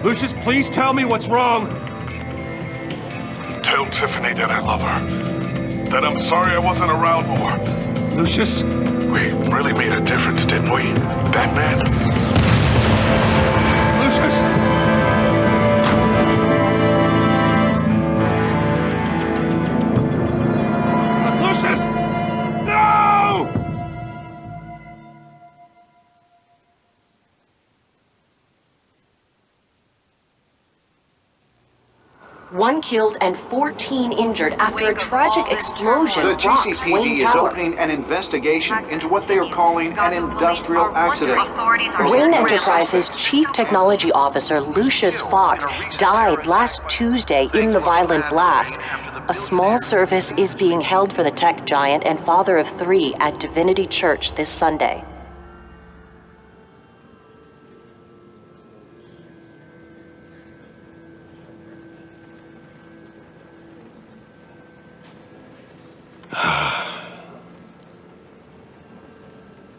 Lucius, please tell me what's wrong. Tell Tiffany that I love her. That I'm sorry I wasn't around more. Lucius? We really made a difference, didn't we, Batman? Lucius! One killed and 14 injured after a tragic explosion The rocks Wayne GCPD is Tower. opening an investigation into what they are calling an industrial accident. Wayne Enterprises' Chief Technology Officer Lucius Fox died last Tuesday in the violent blast. A small service is being held for the tech giant and father of 3 at Divinity Church this Sunday.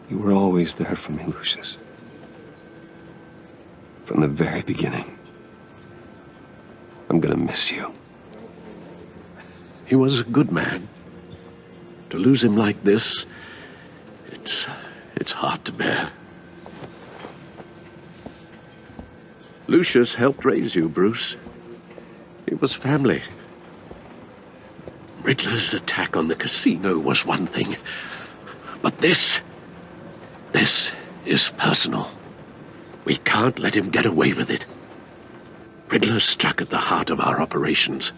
You were always there for me, Lucius. From the very beginning. I'm gonna miss you. He was a good man. To lose him like this, it's hard to bear. Lucius helped raise you, Bruce. It was family. Riddler's attack on the casino was one thing, but this is personal. We can't let him get away with it. Riddler struck at the heart of our operations.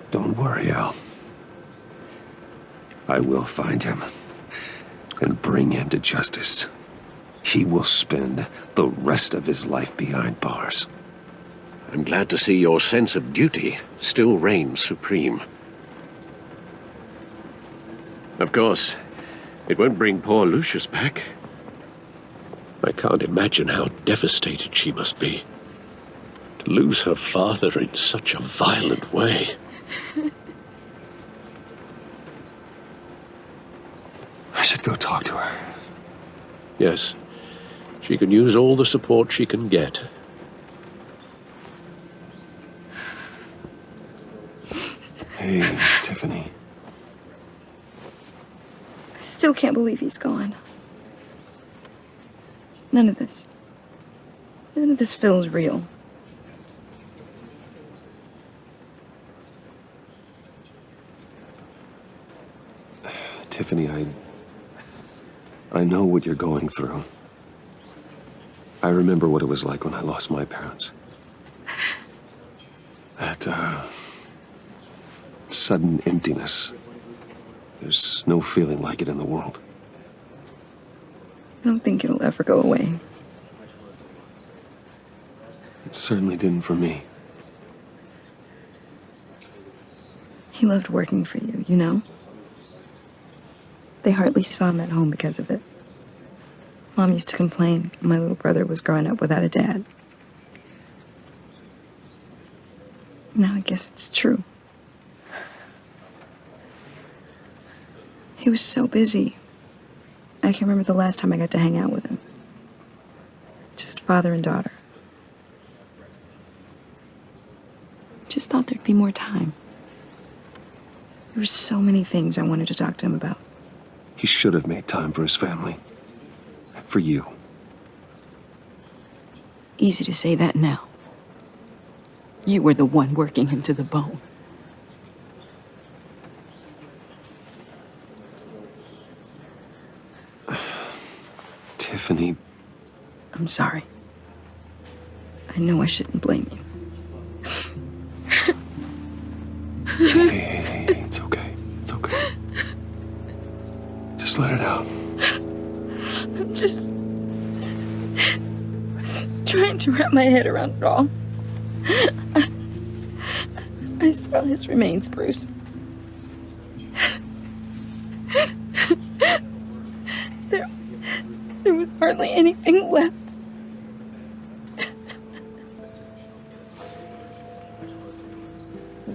Don't worry, Al. I will find him and bring him to justice. He will spend the rest of his life behind bars. I'm glad to see your sense of duty still reigns supreme. Of course, it won't bring poor Lucius back. I can't imagine how devastated she must be. To lose her father in such a violent way. I should go talk to her. Yes, she can use all the support she can get. Hey, Tiffany. I still can't believe he's gone. None of this feels real. Tiffany, I know what you're going through. I remember what it was like when I lost my parents. That, sudden emptiness. There's no feeling like it in the world. I don't think it'll ever go away. It certainly didn't for me. He loved working for you, you know? They hardly saw him at home because of it. Mom used to complain my little brother was growing up without a dad. Now I guess it's true. He was so busy. I can't remember the last time I got to hang out with him. Just father and daughter. Just thought there'd be more time. There were so many things I wanted to talk to him about. He should have made time for his family. For you. Easy to say that now. You were the one working him to the bone. Tiffany. I'm sorry. I know I shouldn't blame you. Hey, it's okay. It's okay. Just let it out. I'm just trying to wrap my head around it all. I saw his remains, Bruce. There was hardly anything left.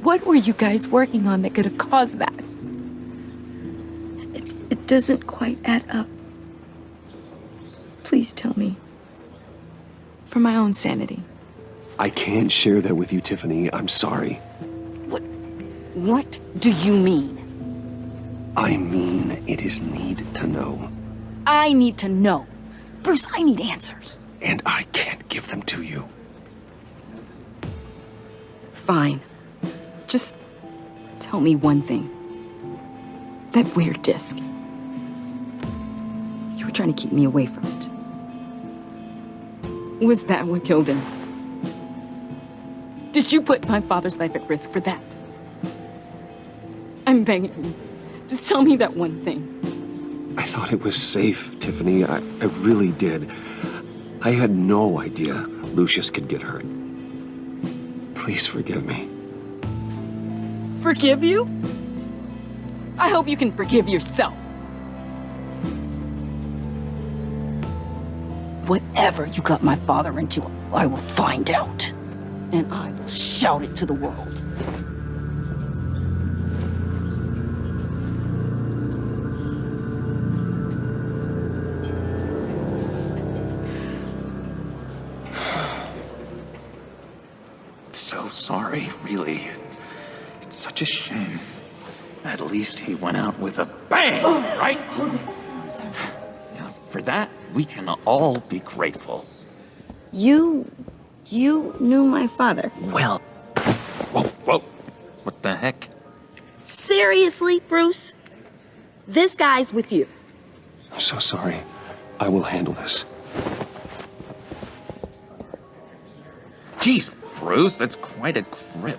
What were you guys working on that could have caused that? It doesn't quite add up. Please tell me. For my own sanity. I can't share that with you, Tiffany. I'm sorry. What do you mean? I mean, it is need to know. I need to know. Bruce, I need answers. And I can't give them to you. Fine. Just tell me one thing. That weird disc. You were trying to keep me away from it. Was that what killed him? Did you put my father's life at risk for that? I'm begging you. Just tell me that one thing. I thought it was safe, Tiffany. I really did. I had no idea Lucius could get hurt. Please forgive me. Forgive you? I hope you can forgive yourself. Whatever you got my father into, I will find out. And I will shout it to the world. So sorry, really. It's such a shame. At least he went out with a bang, right? Yeah, for that, we can all be grateful. You knew my father. Well, whoa. What the heck? Seriously, Bruce? This guy's with you. I'm so sorry. I will handle this. Jeez, Bruce, that's quite a grip.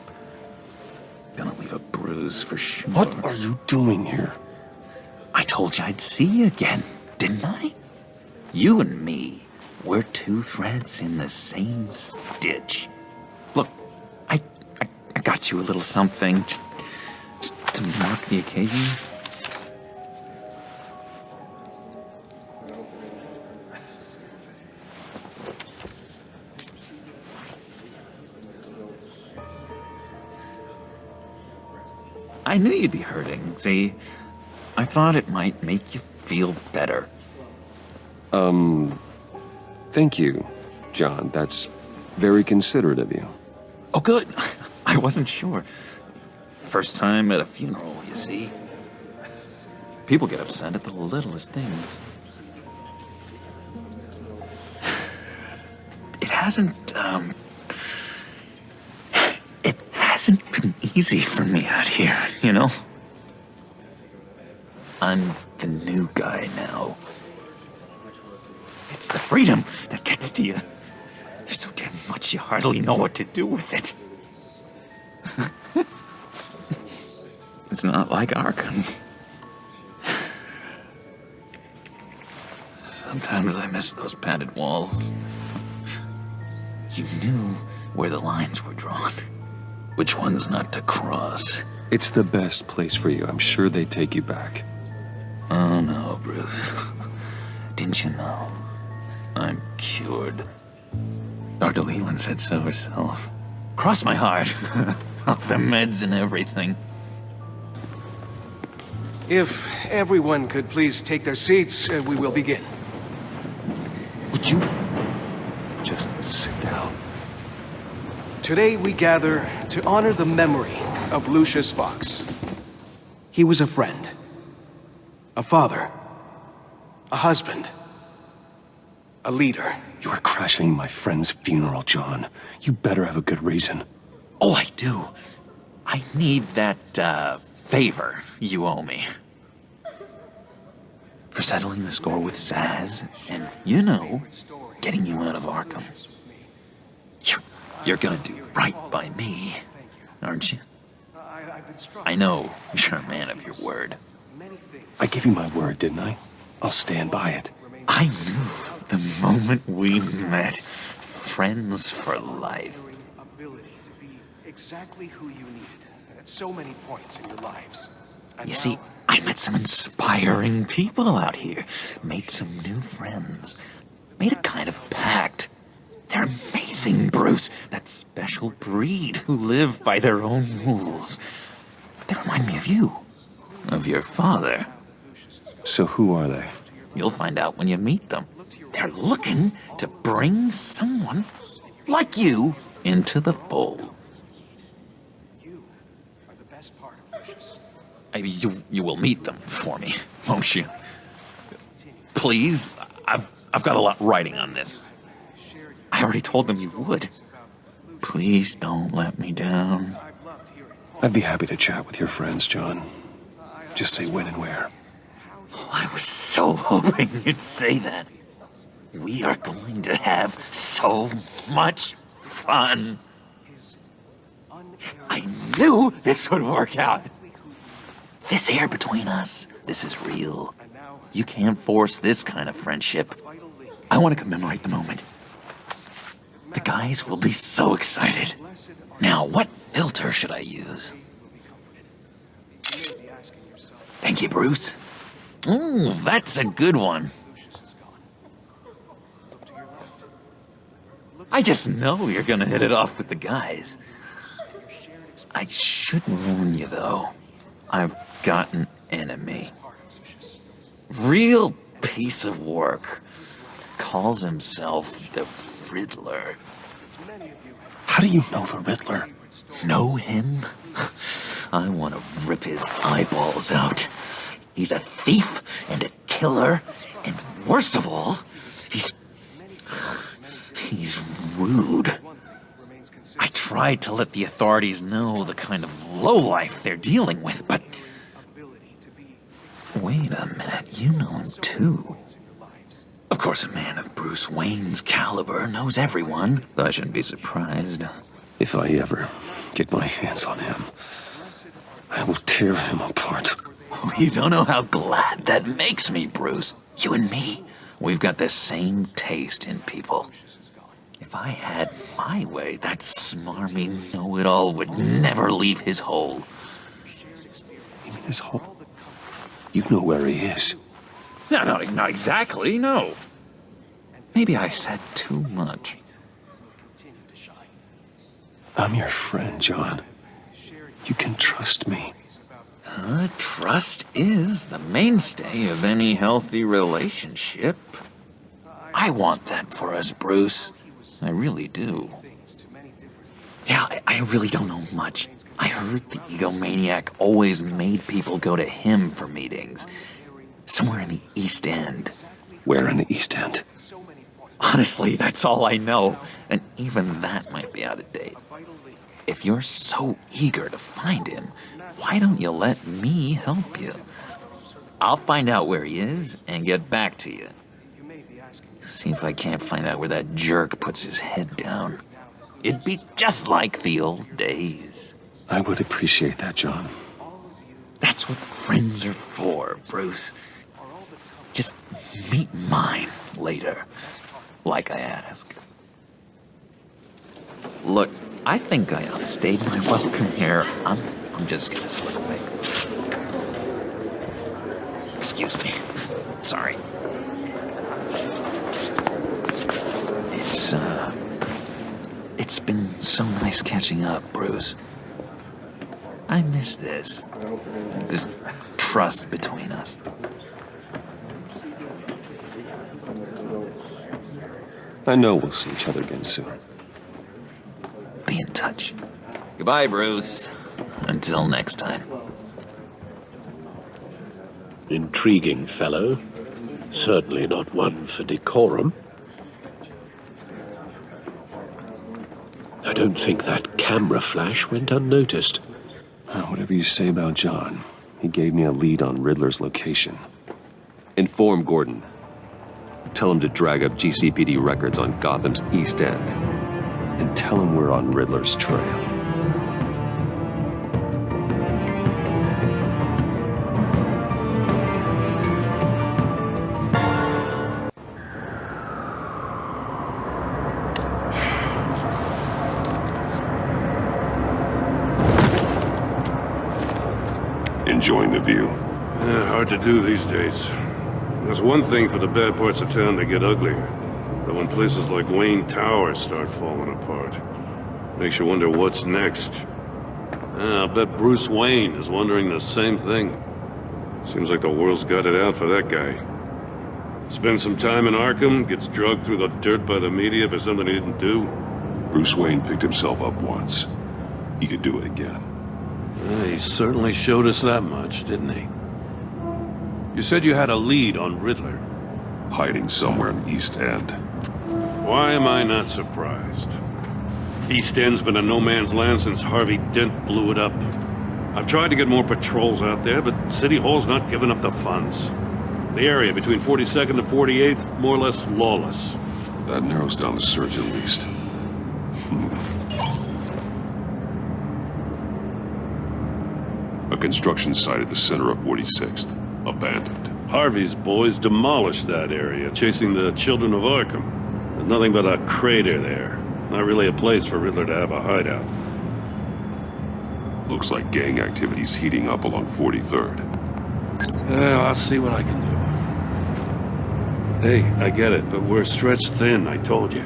Gonna leave a bruise for sure. What are you doing here? I told you I'd see you again, didn't I? You and me, we're two threads in the same stitch. Look, I got you a little something, just to mark the occasion. I knew you'd be hurting, see? I thought it might make you feel better. Thank you, John. That's very considerate of you. Oh, good. I wasn't sure. First time at a funeral, you see? People get upset at the littlest things. It hasn't been easy for me out here, you know? I'm the new guy now. It's the freedom that gets to you. There's so damn much you hardly know what to do with it. It's not like Arkham. Sometimes I miss those padded walls. You knew where the lines were drawn. Which ones not to cross. It's the best place for you. I'm sure they take you back. Oh no, Bruce. Didn't you know? I'm cured. Dr. Leland said so herself. Cross my heart. Off the meds and everything. If everyone could please take their seats, we will begin. Would you just sit down? Today we gather to honor the memory of Lucius Fox. He was a friend, a father, a husband, a leader. You are crashing my friend's funeral, John. You better have a good reason. Oh, I do. I need that, favor you owe me. For settling the score with Zaz, and, you know, getting you out of Arkham. You're gonna do right by me, aren't you? I know you're a man of your word. I gave you my word, didn't I? I'll stand by it. I knew the moment we met. Friends for life. Ability to be exactly who you needed at so many points in your lives. And You see, I met some inspiring people out here. Made some new friends. Made a kind of pact. They're amazing, Bruce. That special breed who live by their own rules. They remind me of you. Of your father. So who are they? You'll find out when you meet them. They're looking to bring someone like you into the fold. You will meet them for me, won't you? Please, I've got a lot writing on this. I already told them you would. Please don't let me down. I'd be happy to chat with your friends, John. Just say when and where. Oh, I was so hoping you'd say that. We are going to have so much fun. I knew this would work out. This air between us, this is real. You can't force this kind of friendship. I want to commemorate the moment. The guys will be so excited. Now, what filter should I use? Thank you, Bruce. Ooh, that's a good one. I just know you're gonna hit it off with the guys. I should warn you, though. I've got an enemy. Real piece of work. Calls himself the Riddler. How do you know the Riddler? Know him? I want to rip his eyeballs out. He's a thief and a killer, and worst of all, he's rude. I tried to let the authorities know the kind of lowlife they're dealing with, but... Wait a minute, you know him too. Of course, a man of Bruce Wayne's caliber knows everyone, so I shouldn't be surprised. If I ever get my hands on him, I will tear him apart. You don't know how glad that makes me, Bruce. You and me, we've got the same taste in people. If I had my way, that smarmy know-it-all would never leave his hole. You mean his hole? You know where he is. No, not exactly, no. Maybe I said too much. I'm your friend, John. You can trust me. Trust is the mainstay of any healthy relationship. I want that for us, Bruce. I really do. Yeah, I really don't know much. I heard the egomaniac always made people go to him for meetings. Somewhere in the East End. Where in the East End? Honestly, that's all I know. And even that might be out of date. If you're so eager to find him, why don't you let me help you? I'll find out where he is and get back to you. See if I can't find out where that jerk puts his head down. It'd be just like the old days. I would appreciate that, John. That's what friends are for, Bruce. Just meet mine later, like I asked. Look, I think I outstayed my welcome here. I'm just gonna slip away. Excuse me. Sorry. It's been so nice catching up, Bruce. I miss this trust between us. I know we'll see each other again soon. Be in touch. touch. Goodbye, Bruce. Until next time. Intriguing fellow. Certainly not one for decorum. I don't think that camera flash went unnoticed. Whatever you say about John, he gave me a lead on Riddler's location. Inform Gordon. Tell him to drag up GCPD records on Gotham's East End. And tell him we're on Riddler's trail. Enjoying the view. Hard to do these days. There's one thing for the bad parts of town to get uglier. But when places like Wayne Tower start falling apart, makes you wonder what's next. I'll bet Bruce Wayne is wondering the same thing. Seems like the world's got it out for that guy. Spends some time in Arkham, gets drugged through the dirt by the media for something he didn't do. Bruce Wayne picked himself up once. He could do it again. He certainly showed us that much, didn't he? You said you had a lead on Riddler. Hiding somewhere in the East End. Why am I not surprised? East End's been a no-man's land since Harvey Dent blew it up. I've tried to get more patrols out there, but City Hall's not giving up the funds. The area between 42nd and 48th, more or less lawless. That narrows down the search at least. A construction site at the center of 46th. Abandoned. Harvey's boys demolished that area, chasing the children of Arkham. There's nothing but a crater there. Not really a place for Riddler to have a hideout. Looks like gang activity's heating up along 43rd. I'll see what I can do. Hey, I get it, but we're stretched thin, I told you.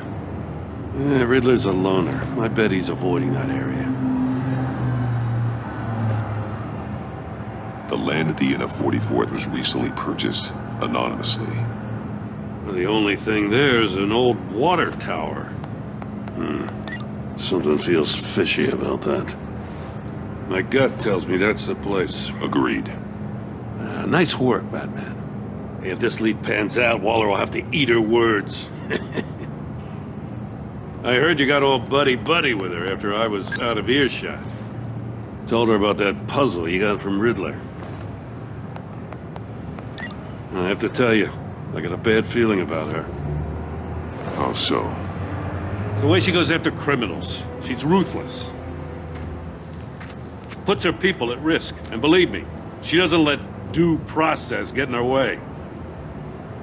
Riddler's a loner. I bet he's avoiding that area. The land at the end of 44th was recently purchased, anonymously. The only thing there is an old water tower. Something feels fishy about that. My gut tells me that's the place. Agreed. Nice work, Batman. If this lead pans out, Waller will have to eat her words. I heard you got all buddy-buddy with her after I was out of earshot. Told her about that puzzle you got from Riddler. I have to tell you, I got a bad feeling about her. How so? It's the way she goes after criminals. She's ruthless. Puts her people at risk. And believe me, she doesn't let due process get in her way.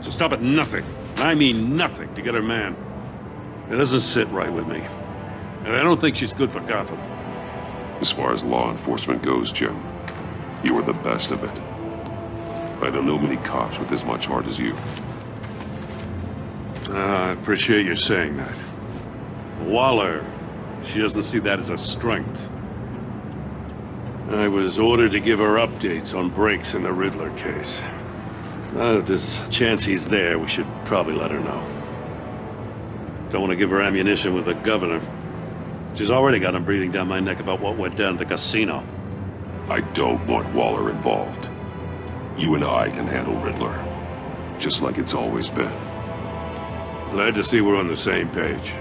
So stop at nothing, and I mean nothing, to get her man. It doesn't sit right with me. And I don't think she's good for Gotham. As far as law enforcement goes, Jim, you are the best of it. I don't know many cops with as much heart as you. I appreciate you saying that. Waller, she doesn't see that as a strength. I was ordered to give her updates on breaks in the Riddler case. If there's a chance he's there, we should probably let her know. Don't want to give her ammunition with the governor. She's already got him breathing down my neck about what went down at the casino. I don't want Waller involved. You and I can handle Riddler, just like it's always been. Glad to see we're on the same page.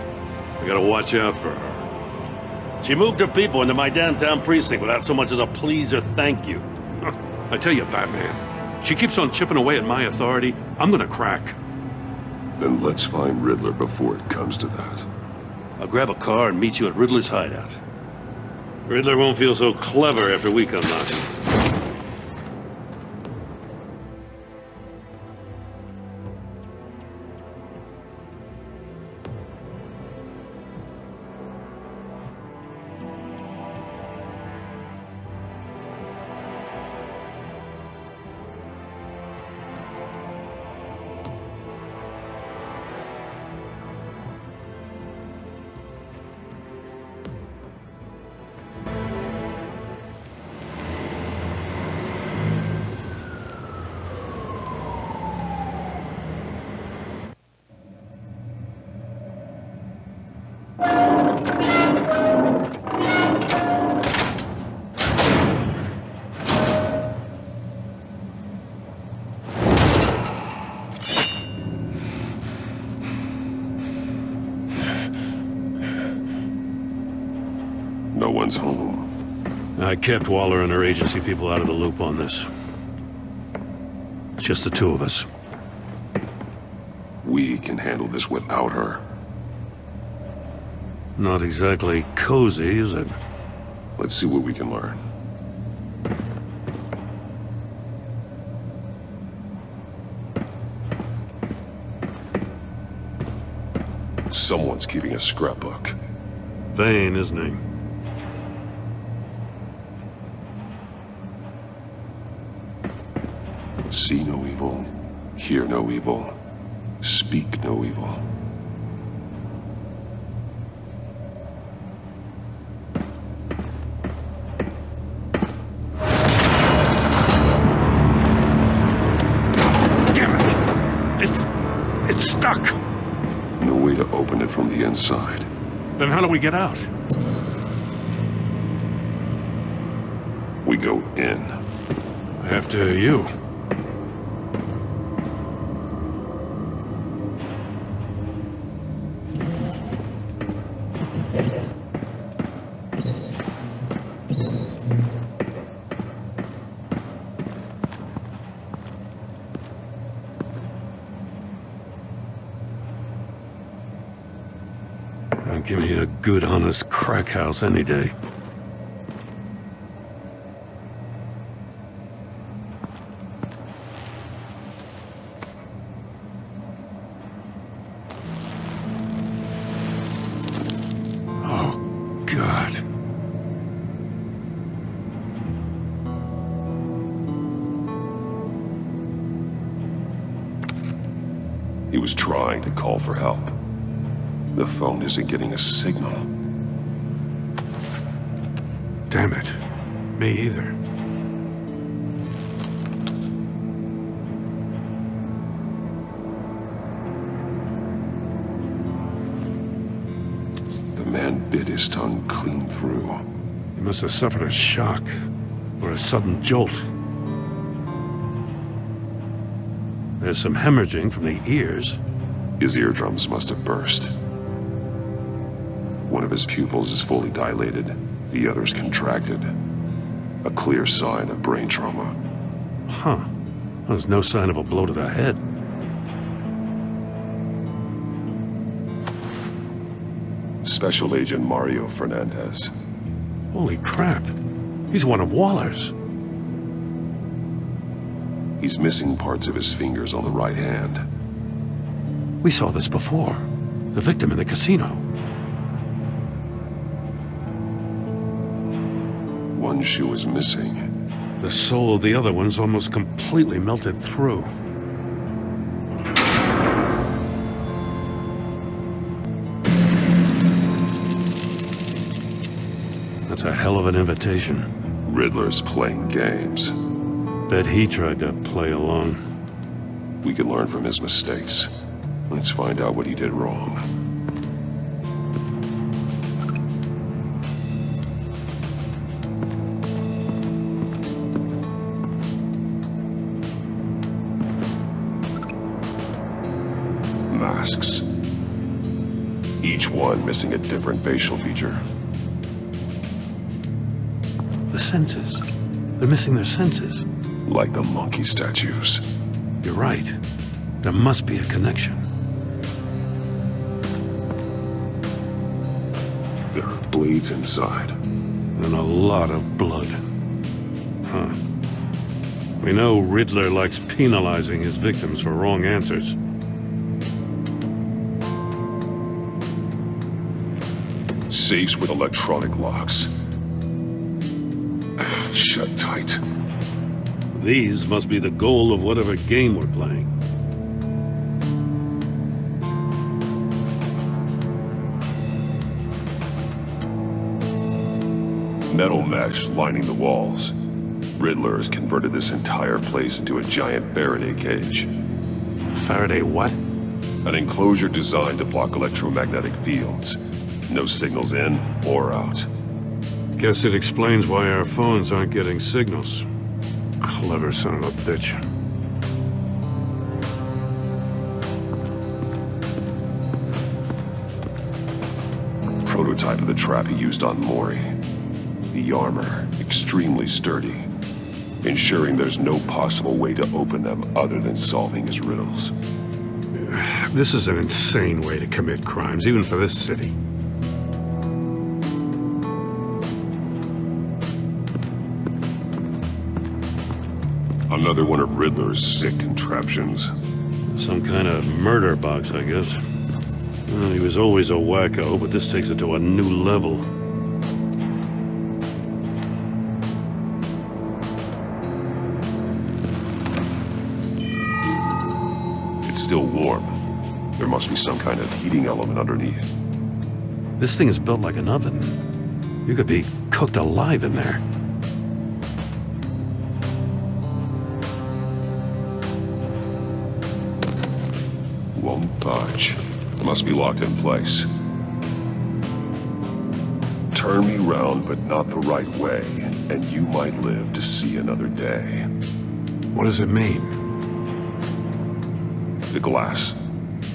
I gotta watch out for her. She moved her people into my downtown precinct without so much as a please or thank you. I tell you, Batman, she keeps on chipping away at my authority. I'm gonna crack. Then let's find Riddler before it comes to that. I'll grab a car and meet you at Riddler's hideout. Riddler won't feel so clever after we come knocking. No one's home. I kept Waller and her agency people out of the loop on this. It's just the two of us. We can handle this without her. Not exactly cozy, is it? Let's see what we can learn. Someone's keeping a scrapbook. Vane, isn't he? See no evil, hear no evil, speak no evil. Damn it! It's stuck! No way to open it from the inside. Then how do we get out? We go in. After you. Give me a good, honest crack house any day. Oh, God. He was trying to call for help. The phone isn't getting a signal. Damn it. Me either. The man bit his tongue clean through. He must have suffered a shock or a sudden jolt. There's some hemorrhaging from the ears. His eardrums must have burst. One of his pupils is fully dilated, the other's contracted. A clear sign of brain trauma. Huh. There's no sign of a blow to the head. Special Agent Mario Fernandez. Holy crap. He's one of Waller's. He's missing parts of his fingers on the right hand. We saw this before. The victim in the casino. One shoe is missing. The sole of the other one's almost completely melted through. That's a hell of an invitation. Riddler's playing games. Bet he tried to play along. We can learn from his mistakes. Let's find out what he did wrong. Masks. Each one missing a different facial feature. The senses. They're missing their senses. Like the monkey statues. You're right. There must be a connection. There are blades inside. And a lot of blood. Huh. We know Riddler likes penalizing his victims for wrong answers. Safes with electronic locks. Shut tight. These must be the goal of whatever game we're playing. Metal mesh lining the walls. Riddler has converted this entire place into a giant Faraday cage. Faraday what? An enclosure designed to block electromagnetic fields. No signals in or out. Guess it explains why our phones aren't getting signals. Clever son of a bitch. prototype of the trap he used on Mori. The armor, extremely sturdy, ensuring there's no possible way to open them other than solving his riddles. This is an insane way to commit crimes, even for this city. Another one of Riddler's sick contraptions. Some kind of murder box, I guess. Well, he was always a wacko, but this takes it to a new level. It's still warm. There must be some kind of heating element underneath. This thing is built like an oven. You could be cooked alive in there. Won't budge. Must be locked in place. Turn me round, but not the right way, and you might live to see another day. What does it mean? The glass.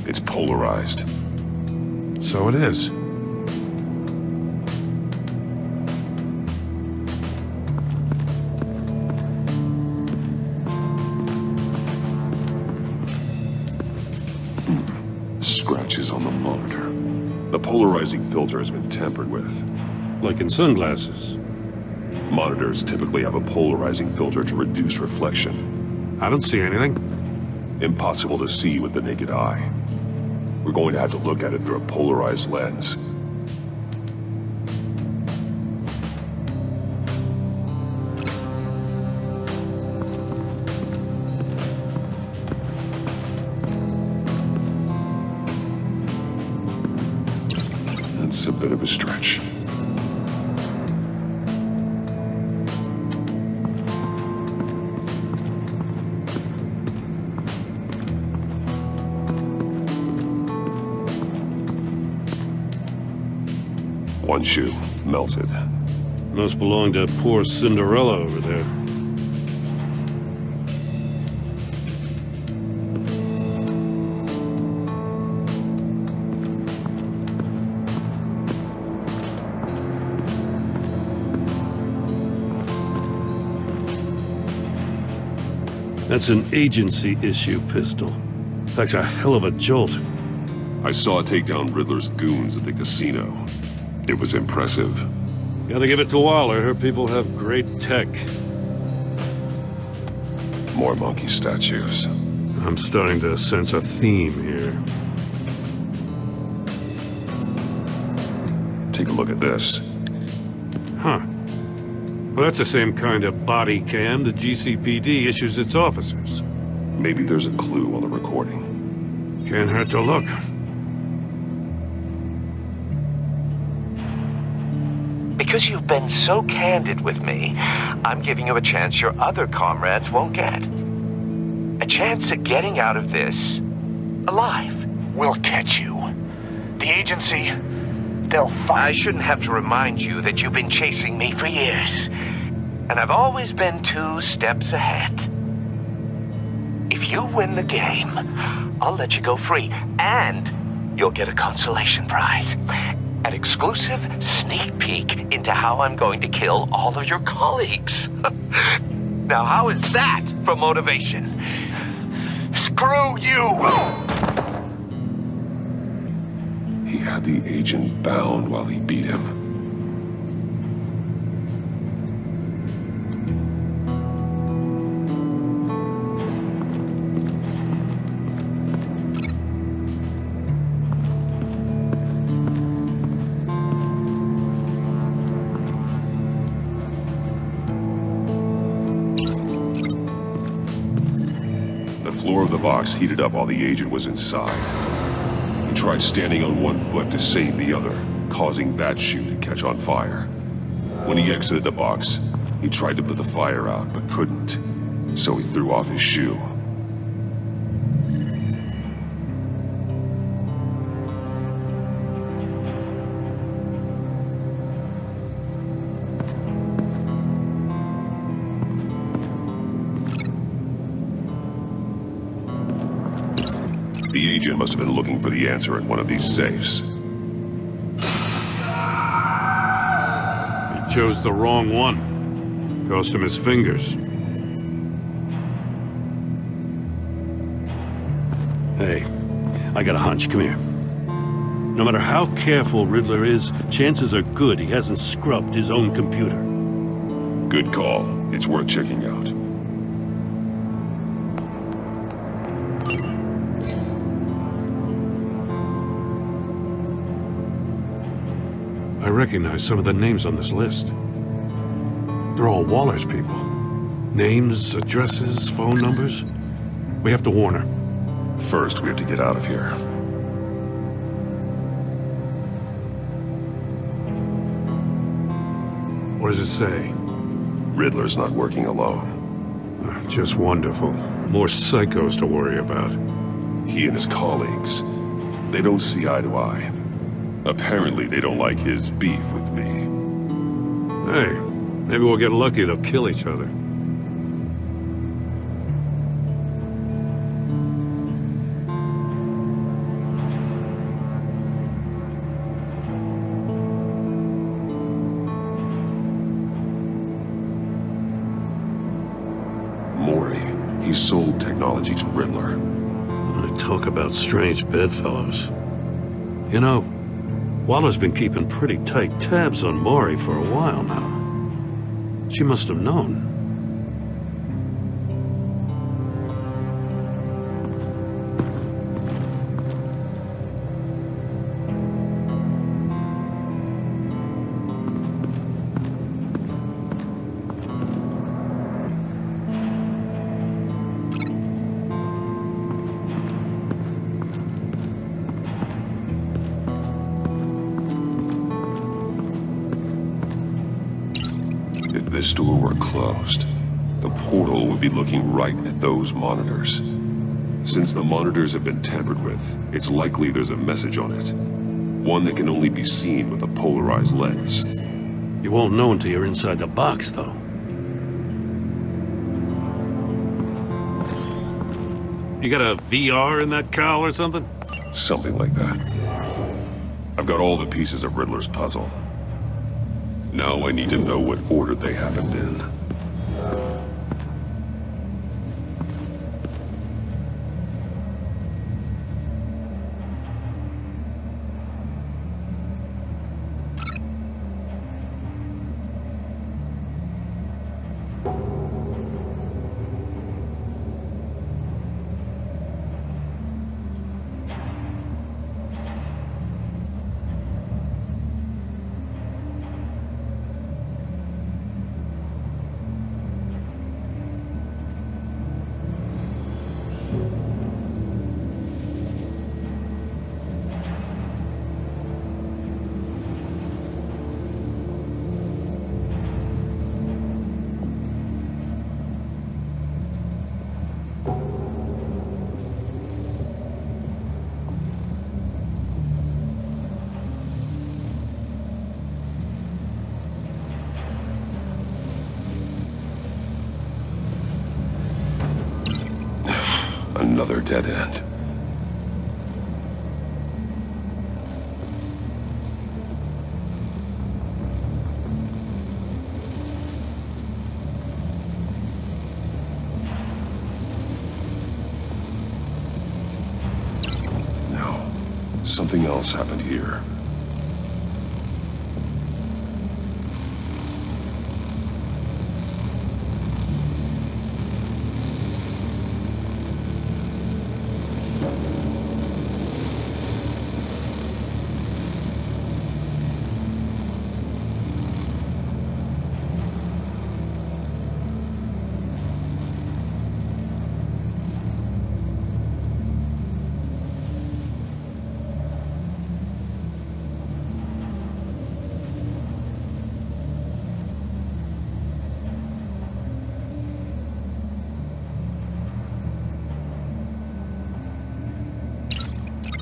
It's polarized. So it is. Scratches on the monitor. The polarizing filter has been tampered with. Like in sunglasses. Monitors typically have a polarizing filter to reduce reflection. I don't see anything. Impossible to see with the naked eye. We're going to have to look at it through a polarized lens. That's a bit of a stretch. One shoe, melted. Must belong to poor Cinderella over there. That's an agency issue pistol. That's a hell of a jolt. I saw it take down Riddler's goons at the casino. It was impressive. Gotta give it to Waller. Her people have great tech. More monkey statues. I'm starting to sense a theme here. Take a look at this. Huh. Well, that's the same kind of body cam the GCPD issues its officers. Maybe there's a clue on the recording. Can't hurt to look. Because you've been so candid with me, I'm giving you a chance your other comrades won't get. A chance at getting out of this alive. We'll catch you. The agency, they'll find... I shouldn't have to remind you that you've been chasing me for years. And I've always been 2 steps ahead. If you win the game, I'll let you go free. And you'll get a consolation prize. An exclusive sneak peek into how I'm going to kill all of your colleagues. Now, how is that for motivation? Screw you! He had the agent bound while he beat him. The floor of the box heated up while the agent was inside. He tried standing on one foot to save the other, causing that shoe to catch on fire. When he exited the box, he tried to put the fire out, but couldn't, so he threw off his shoe. The agent must have been looking for the answer in one of these safes. Chose the wrong one. Cost him his fingers. Hey, I got a hunch. Come here. No matter how careful Riddler is, chances are good he hasn't scrubbed his own computer. Good call. It's worth checking out. I recognize some of the names on this list. They're all Waller's people. Names, addresses, phone numbers. We have to warn her. First, we have to get out of here. What does it say? Riddler's not working alone. Just wonderful. More psychos to worry about. He and his colleagues, they don't see eye to eye. Apparently, they don't like his beef with me. Hey, maybe we'll get lucky. They'll kill each other. Mori, he sold technology to Riddler. Talk about strange bedfellows. You know, Waller's been keeping pretty tight tabs on Mori for a while now. She must have known. If this door were closed, the portal would be looking right at those monitors. Since the monitors have been tampered with, it's likely there's a message on it. One that can only be seen with a polarized lens. You won't know until you're inside the box, though. You got a VR in that cowl or something? Something like that. I've got all the pieces of Riddler's puzzle. Now I need to know what order they happened in. Another dead end. No, something else happened here.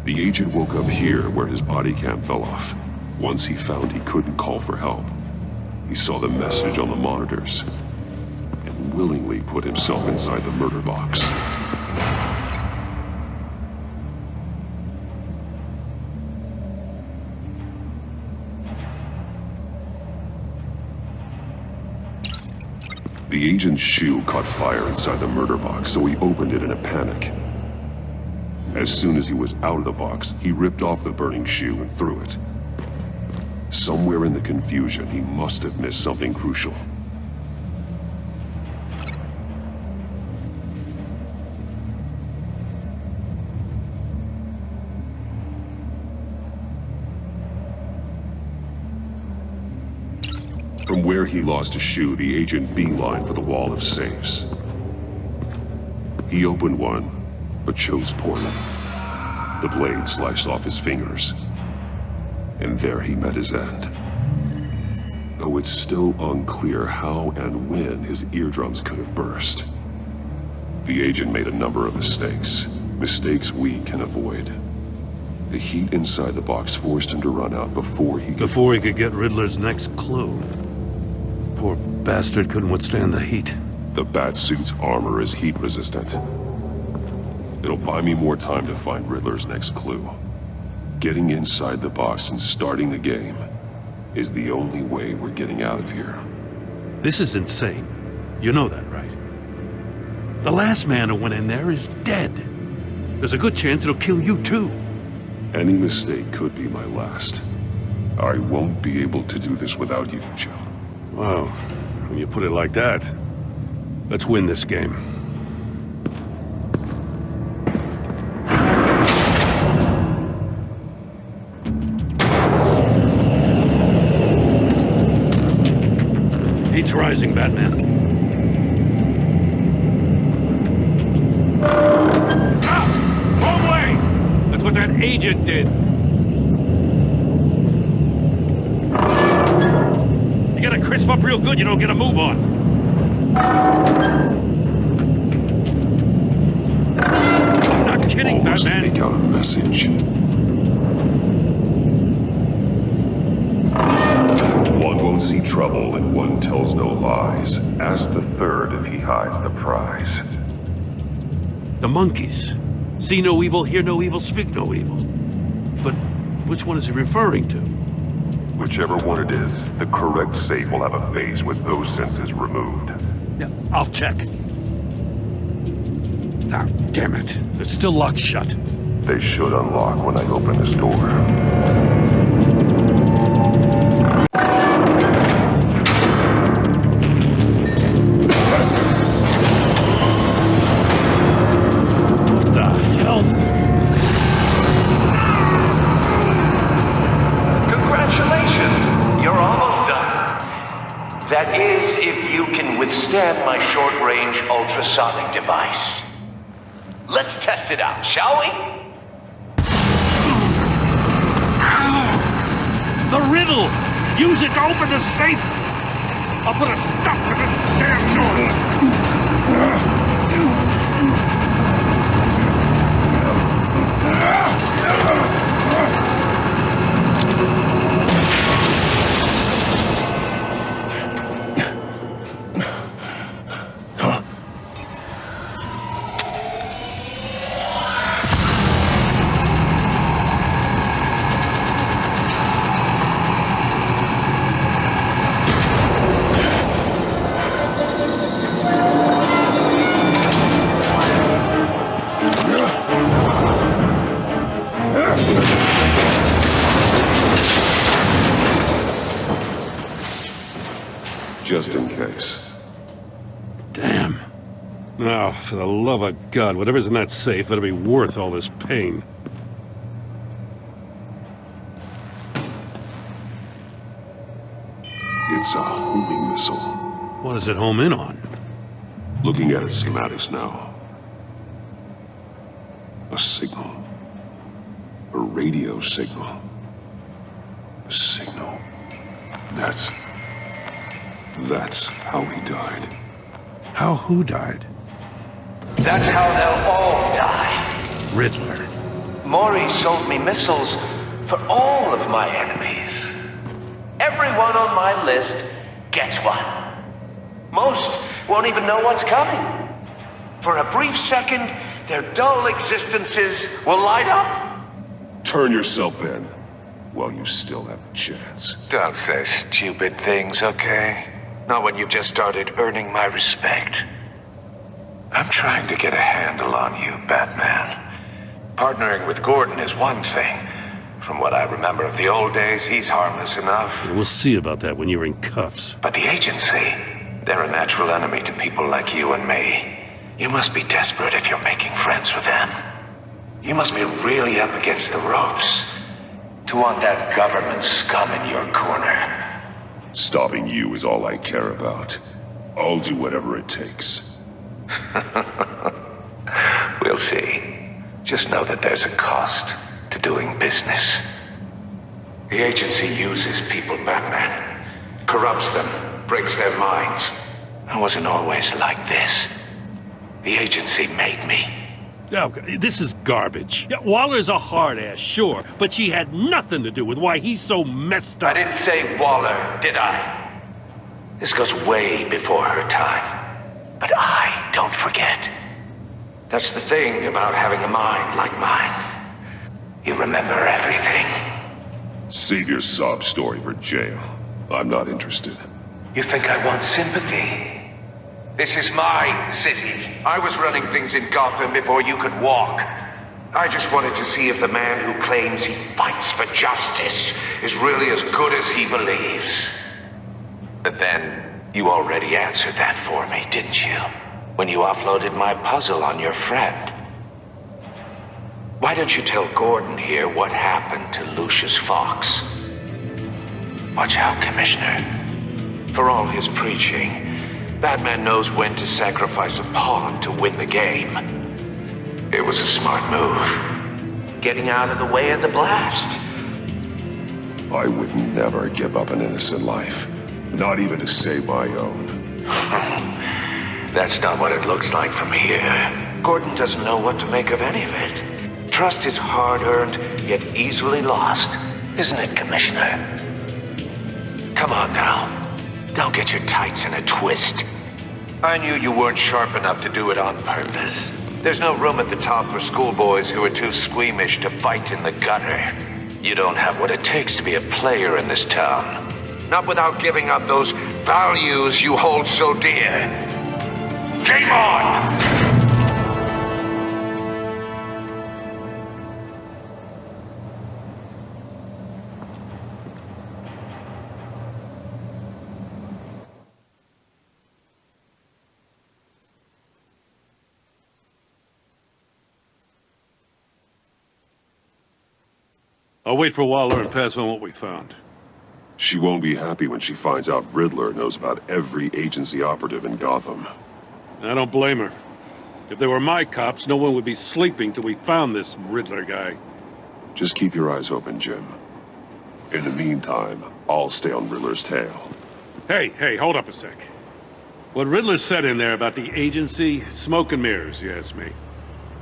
The agent woke up here where his body cam fell off. Once he found he couldn't call for help, he saw the message on the monitors and willingly put himself inside the murder box. The agent's shoe caught fire inside the murder box, so he opened it in a panic. As soon as he was out of the box, he ripped off the burning shoe and threw it. Somewhere in the confusion, he must have missed something crucial. From where he lost a shoe, the agent beelined for the wall of safes. He opened one, but chose poorly. The blade sliced off his fingers. And there he met his end. Though it's still unclear how and when his eardrums could have burst. The agent made a number of mistakes. Mistakes we can avoid. The heat inside the box forced him to run out before he could get Riddler's next clue. Poor bastard couldn't withstand the heat. The Batsuit's armor is heat resistant. It'll buy me more time to find Riddler's next clue. Getting inside the box and starting the game is the only way we're getting out of here. This is insane. You know that, right? The last man who went in there is dead. There's a good chance it'll kill you too. Any mistake could be my last. I won't be able to do this without you, Jim. Wow, when you put it like that, let's win this game. Heat's rising, Batman. Ah! Wrong way! That's what that agent did. You gotta crisp up real good, you don't get a move on. I'm not kidding, Batman. Make out a message. One won't see trouble and one tells no lies. Ask the third if he hides the prize. The monkeys. See no evil, hear no evil, speak no evil. But which one is he referring to? Whichever one it is, the correct safe will have a face with those senses removed. Yeah, I'll check. Ah, damn it. It's still locked shut. They should unlock when I open this door. What the hell? Congratulations! You're almost done. That is, if you can withstand my short-range ultrasonic device. Let's test it out, shall we? The riddle! Use it to open the safe! I'll put a stop to this damn noise! Just in case. Damn. Now, for the love of God, whatever's in that safe, it'll be worth all this pain. It's a homing missile. What does it home in on? Looking at its schematics now. A signal. A radio signal. A signal. That's how he died. How who died? That's how they'll all die. Riddler. Maury sold me missiles for all of my enemies. Everyone on my list gets one. Most won't even know what's coming. For a brief second, their dull existences will light up. Turn yourself in while you still have the chance. Don't say stupid things, okay? Not when you've just started earning my respect. I'm trying to get a handle on you, Batman. Partnering with Gordon is one thing. From what I remember of the old days, he's harmless enough. We'll see about that when you're in cuffs. But the agency, they're a natural enemy to people like you and me. You must be desperate if you're making friends with them. You must be really up against the ropes to want that government scum in your corner. Stopping you is all I care about. I'll do whatever it takes. We'll see. Just know that there's a cost to doing business. The agency uses people, Batman. Corrupts them, breaks their minds. I wasn't always like this. The agency made me. Oh, this is garbage. Yeah, Waller's a hard ass, sure, but she had nothing to do with why he's so messed up. I didn't say Waller, did I? This goes way before her time. But I don't forget. That's the thing about having a mind like mine. You remember everything. Save your sob story for jail. I'm not interested. You think I want sympathy? This is my city. I was running things in Gotham before you could walk. I just wanted to see if the man who claims he fights for justice is really as good as he believes. But then, you already answered that for me, didn't you? When you offloaded my puzzle on your friend. Why don't you tell Gordon here what happened to Lucius Fox? Watch out, Commissioner. For all his preaching, Batman knows when to sacrifice a pawn to win the game. It was a smart move. Getting out of the way of the blast. I would never give up an innocent life. Not even to save my own. That's not what it looks like from here. Gordon doesn't know what to make of any of it. Trust is hard-earned, yet easily lost. Isn't it, Commissioner? Come on now. Don't get your tights in a twist. I knew you weren't sharp enough to do it on purpose. There's no room at the top for schoolboys who are too squeamish to fight in the gutter. You don't have what it takes to be a player in this town. Not without giving up those values you hold so dear. Game on! I'll wait for Waller and pass on what we found. She won't be happy when she finds out Riddler knows about every agency operative in Gotham. I don't blame her. If they were my cops, no one would be sleeping till we found this Riddler guy. Just keep your eyes open, Jim. In the meantime, I'll stay on Riddler's tail. Hey, hold up a sec. What Riddler said in there about the agency, smoke and mirrors, you ask me.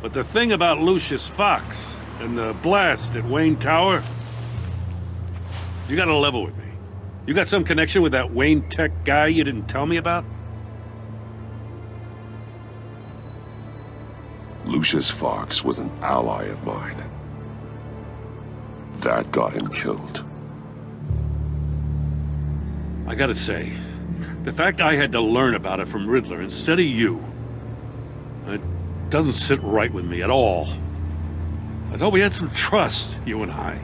But the thing about Lucius Fox and the blast at Wayne Tower, you gotta level with me. You got some connection with that Wayne Tech guy you didn't tell me about? Lucius Fox was an ally of mine. That got him killed. I gotta say, the fact I had to learn about it from Riddler instead of you, it doesn't sit right with me at all. I thought we had some trust, you and I.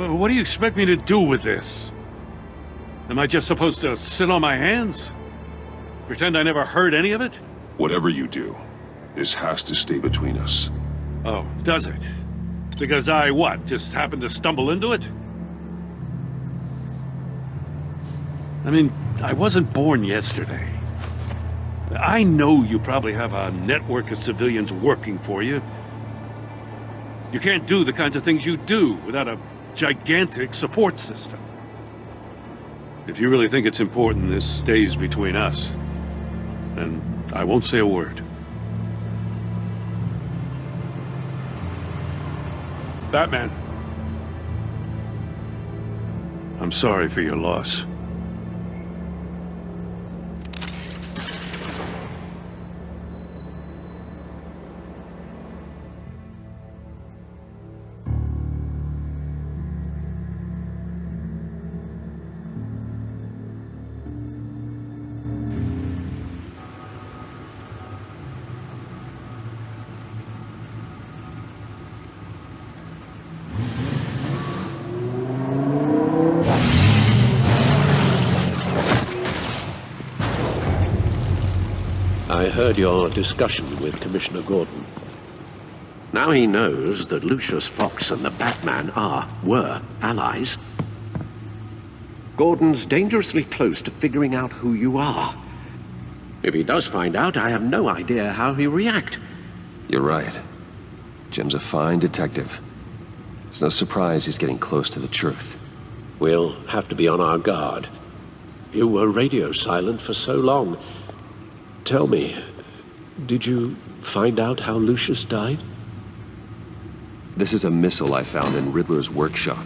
What do you expect me to do with this? Am I just supposed to sit on my hands? Pretend I never heard any of it? Whatever you do, this has to stay between us. Oh, does it? Because I, what, just happened to stumble into it? I mean, I wasn't born yesterday. I know you probably have a network of civilians working for you. You can't do the kinds of things you do without a gigantic support system. If you really think it's important this stays between us, then I won't say a word. Batman. I'm sorry for your loss. I heard your discussion with Commissioner Gordon. Now he knows that Lucius Fox and the Batman were allies. Gordon's dangerously close to figuring out who you are. If he does find out, I have no idea how he'll react. You're right. Jim's a fine detective. It's no surprise he's getting close to the truth. We'll have to be on our guard. You were radio silent for so long. Tell me, did you find out how Lucius died? This is a missile I found in Riddler's workshop.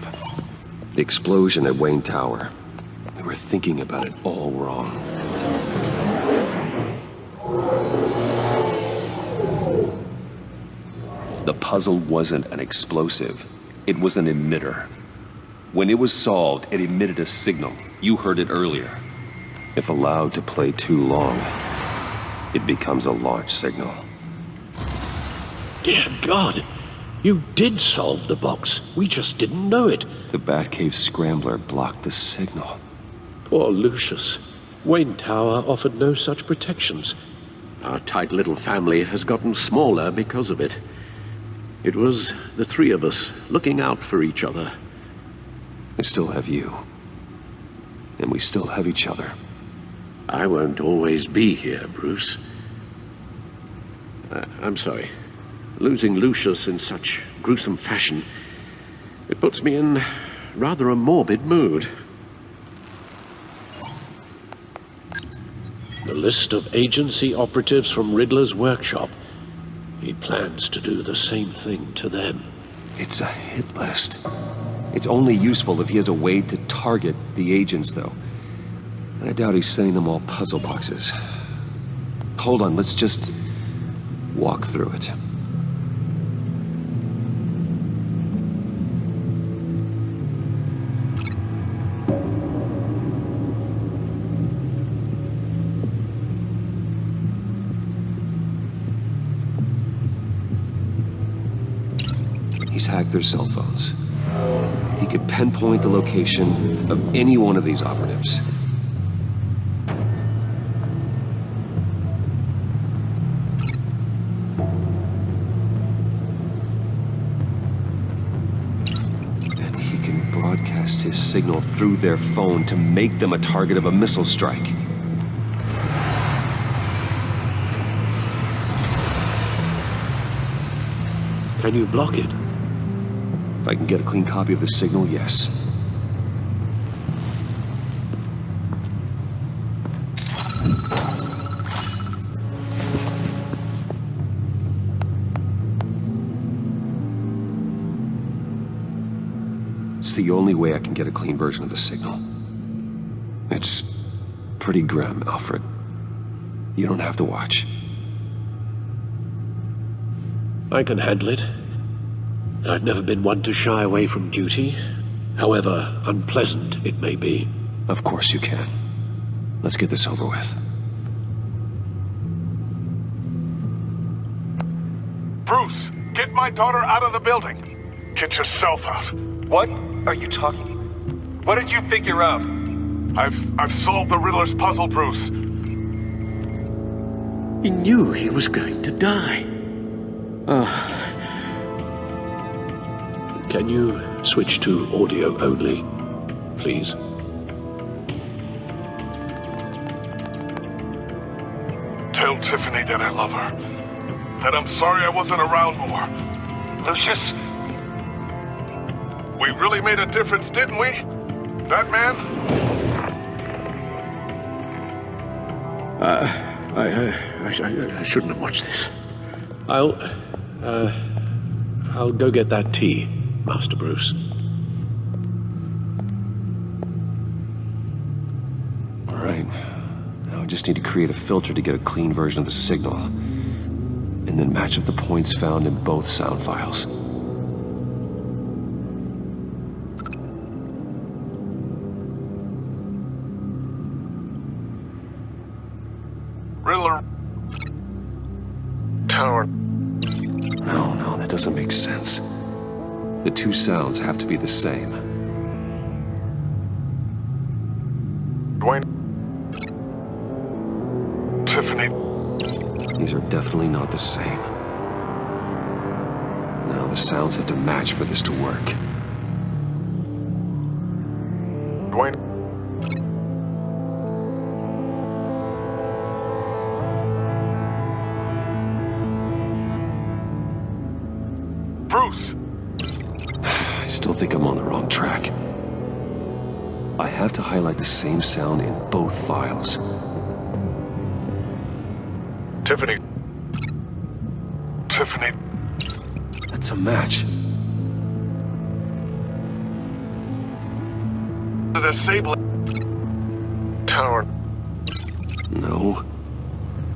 The explosion at Wayne Tower. We were thinking about it all wrong. The puzzle wasn't an explosive. It was an emitter. When it was solved, it emitted a signal. You heard it earlier. If allowed to play too long, it becomes a launch signal. Dear God! You did solve the box. We just didn't know it. The Batcave scrambler blocked the signal. Poor Lucius. Wayne Tower offered no such protections. Our tight little family has gotten smaller because of it. It was the three of us looking out for each other. I still have you. And we still have each other. I won't always be here, Bruce. I'm sorry. Losing Lucius in such gruesome fashion, it puts me in rather a morbid mood. The list of agency operatives from Riddler's workshop. He plans to do the same thing to them. It's a hit list. It's only useful if he has a way to target the agents, though. And I doubt he's sending them all puzzle boxes. Hold on, let's just walk through it. He's hacked their cell phones. He could pinpoint the location of any one of these operatives. And he can broadcast his signal through their phone to make them a target of a missile strike. Can you block it? If I can get a clean copy of the signal, yes. It's the only way I can get a clean version of the signal. It's pretty grim, Alfred. You don't have to watch. I can handle it. I've never been one to shy away from duty, however unpleasant it may be. Of course you can. Let's get this over with. Bruce, get my daughter out of the building. Get yourself out. What are you talking? What did you figure out? I've solved the Riddler's puzzle, Bruce. He knew he was going to die. Can you switch to audio only, please? Tell Tiffany that I love her. That I'm sorry I wasn't around more. Lucius? We really made a difference, didn't we? Batman? I shouldn't have watched this. I'll go get that tea, Master Bruce. All right. Now I just need to create a filter to get a clean version of the signal. And then match up the points found in both sound files. Riddler. Tower. No, that doesn't make sense. The two sounds have to be the same. Dwayne. Tiffany. These are definitely not the same. Now the sounds have to match for this to work. Dwayne. Bruce! I still think I'm on the wrong track. I have to highlight the same sound in both files. Tiffany. That's a match. The Sable Tower. No.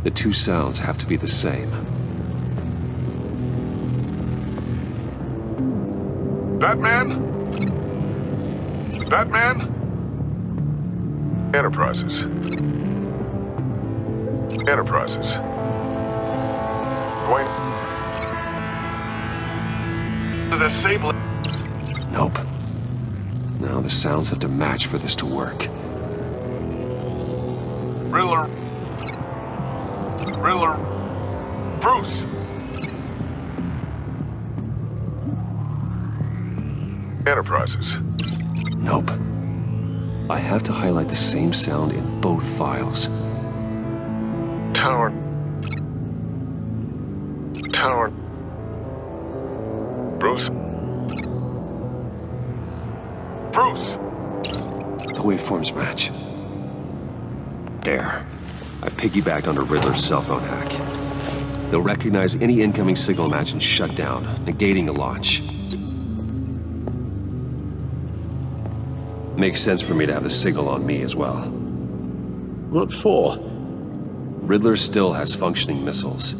The two sounds have to be the same. Batman? Enterprises. Dwayne. The Sable. Nope. Now the sounds have to match for this to work. Riddler. Bruce. Enterprises. Nope. I have to highlight the same sound in both files. Tower. Bruce. The waveforms match. There. I've piggybacked onto Riddler's cell phone hack. They'll recognize any incoming signal match and shut down, negating the launch. Makes sense for me to have the signal on me as well. What for? Riddler still has functioning missiles.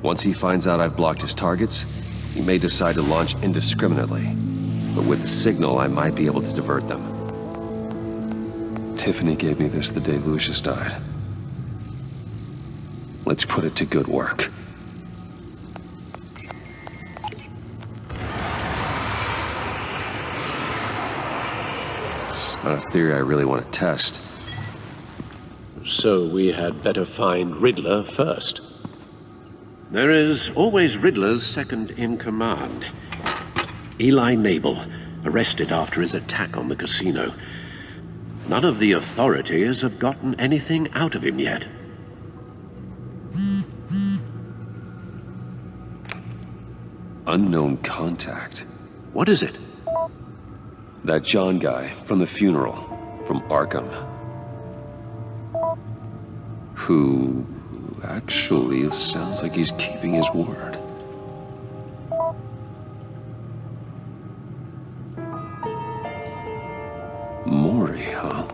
Once he finds out I've blocked his targets, he may decide to launch indiscriminately. But with the signal, I might be able to divert them. Tiffany gave me this the day Lucius died. Let's put it to good work. It's not a theory I really want to test. So we had better find Riddler first. There is always Riddler's second in command. Eli Nabel, arrested after his attack on the casino. None of the authorities have gotten anything out of him yet. Unknown contact. What is it? That John guy from the funeral, from Arkham. Who actually sounds like he's keeping his word. Maury, huh?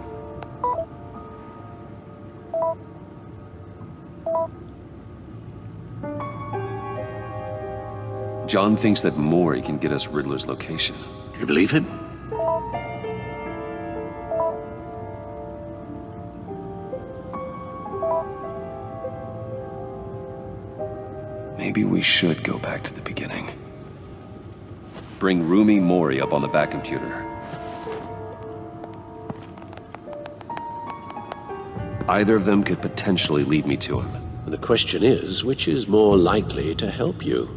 John thinks that Maury can get us Riddler's location. You believe him? Maybe we should go back to the beginning. Bring Rumi Mori up on the back computer. Either of them could potentially lead me to him. The question is, which is more likely to help you?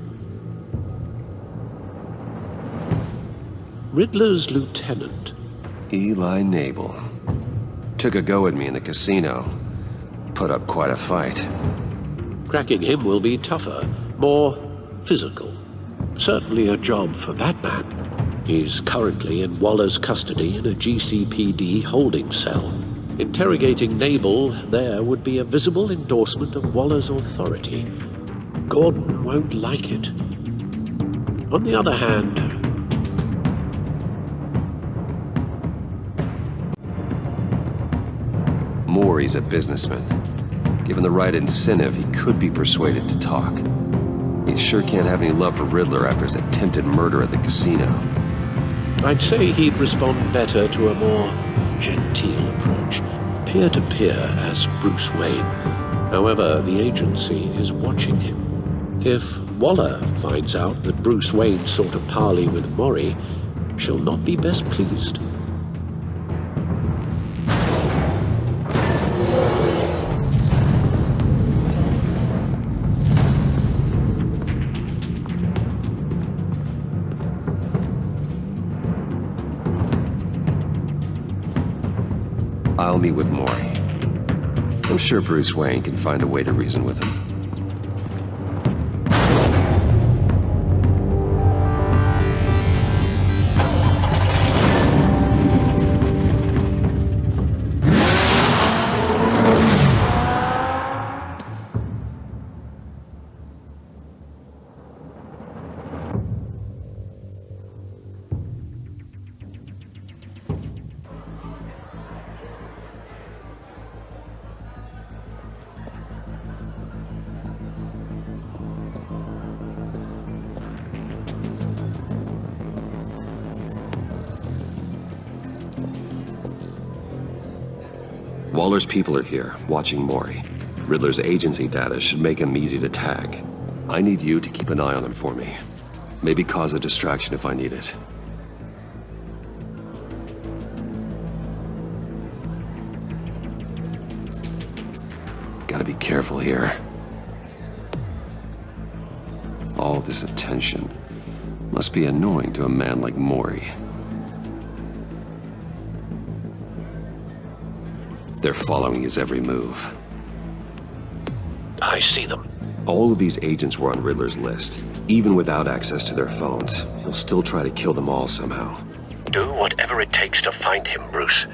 Riddler's lieutenant. Eli Nabel. Took a go at me in the casino. Put up quite a fight. Cracking him will be tougher, more physical. Certainly a job for Batman. He's currently in Waller's custody in a GCPD holding cell. Interrogating Nabel there would be a visible endorsement of Waller's authority. Gordon won't like it. On the other hand, Maury's a businessman. Given the right incentive, he could be persuaded to talk. He sure can't have any love for Riddler after his attempted murder at the casino. I'd say he'd respond better to a more genteel approach, peer-to-peer as Bruce Wayne. However, the agency is watching him. If Waller finds out that Bruce Wayne sought a parley with Maury, she'll not be best pleased. I'll meet with Maury. I'm sure Bruce Wayne can find a way to reason with him. Waller's people are here, watching Maury. Riddler's agency data should make him easy to tag. I need you to keep an eye on him for me. Maybe cause a distraction if I need it. Gotta be careful here. All this attention must be annoying to a man like Maury. They're following his every move. I see them. All of these agents were on Riddler's list. Even without access to their phones, he'll still try to kill them all somehow. Do whatever it takes to find him, Bruce.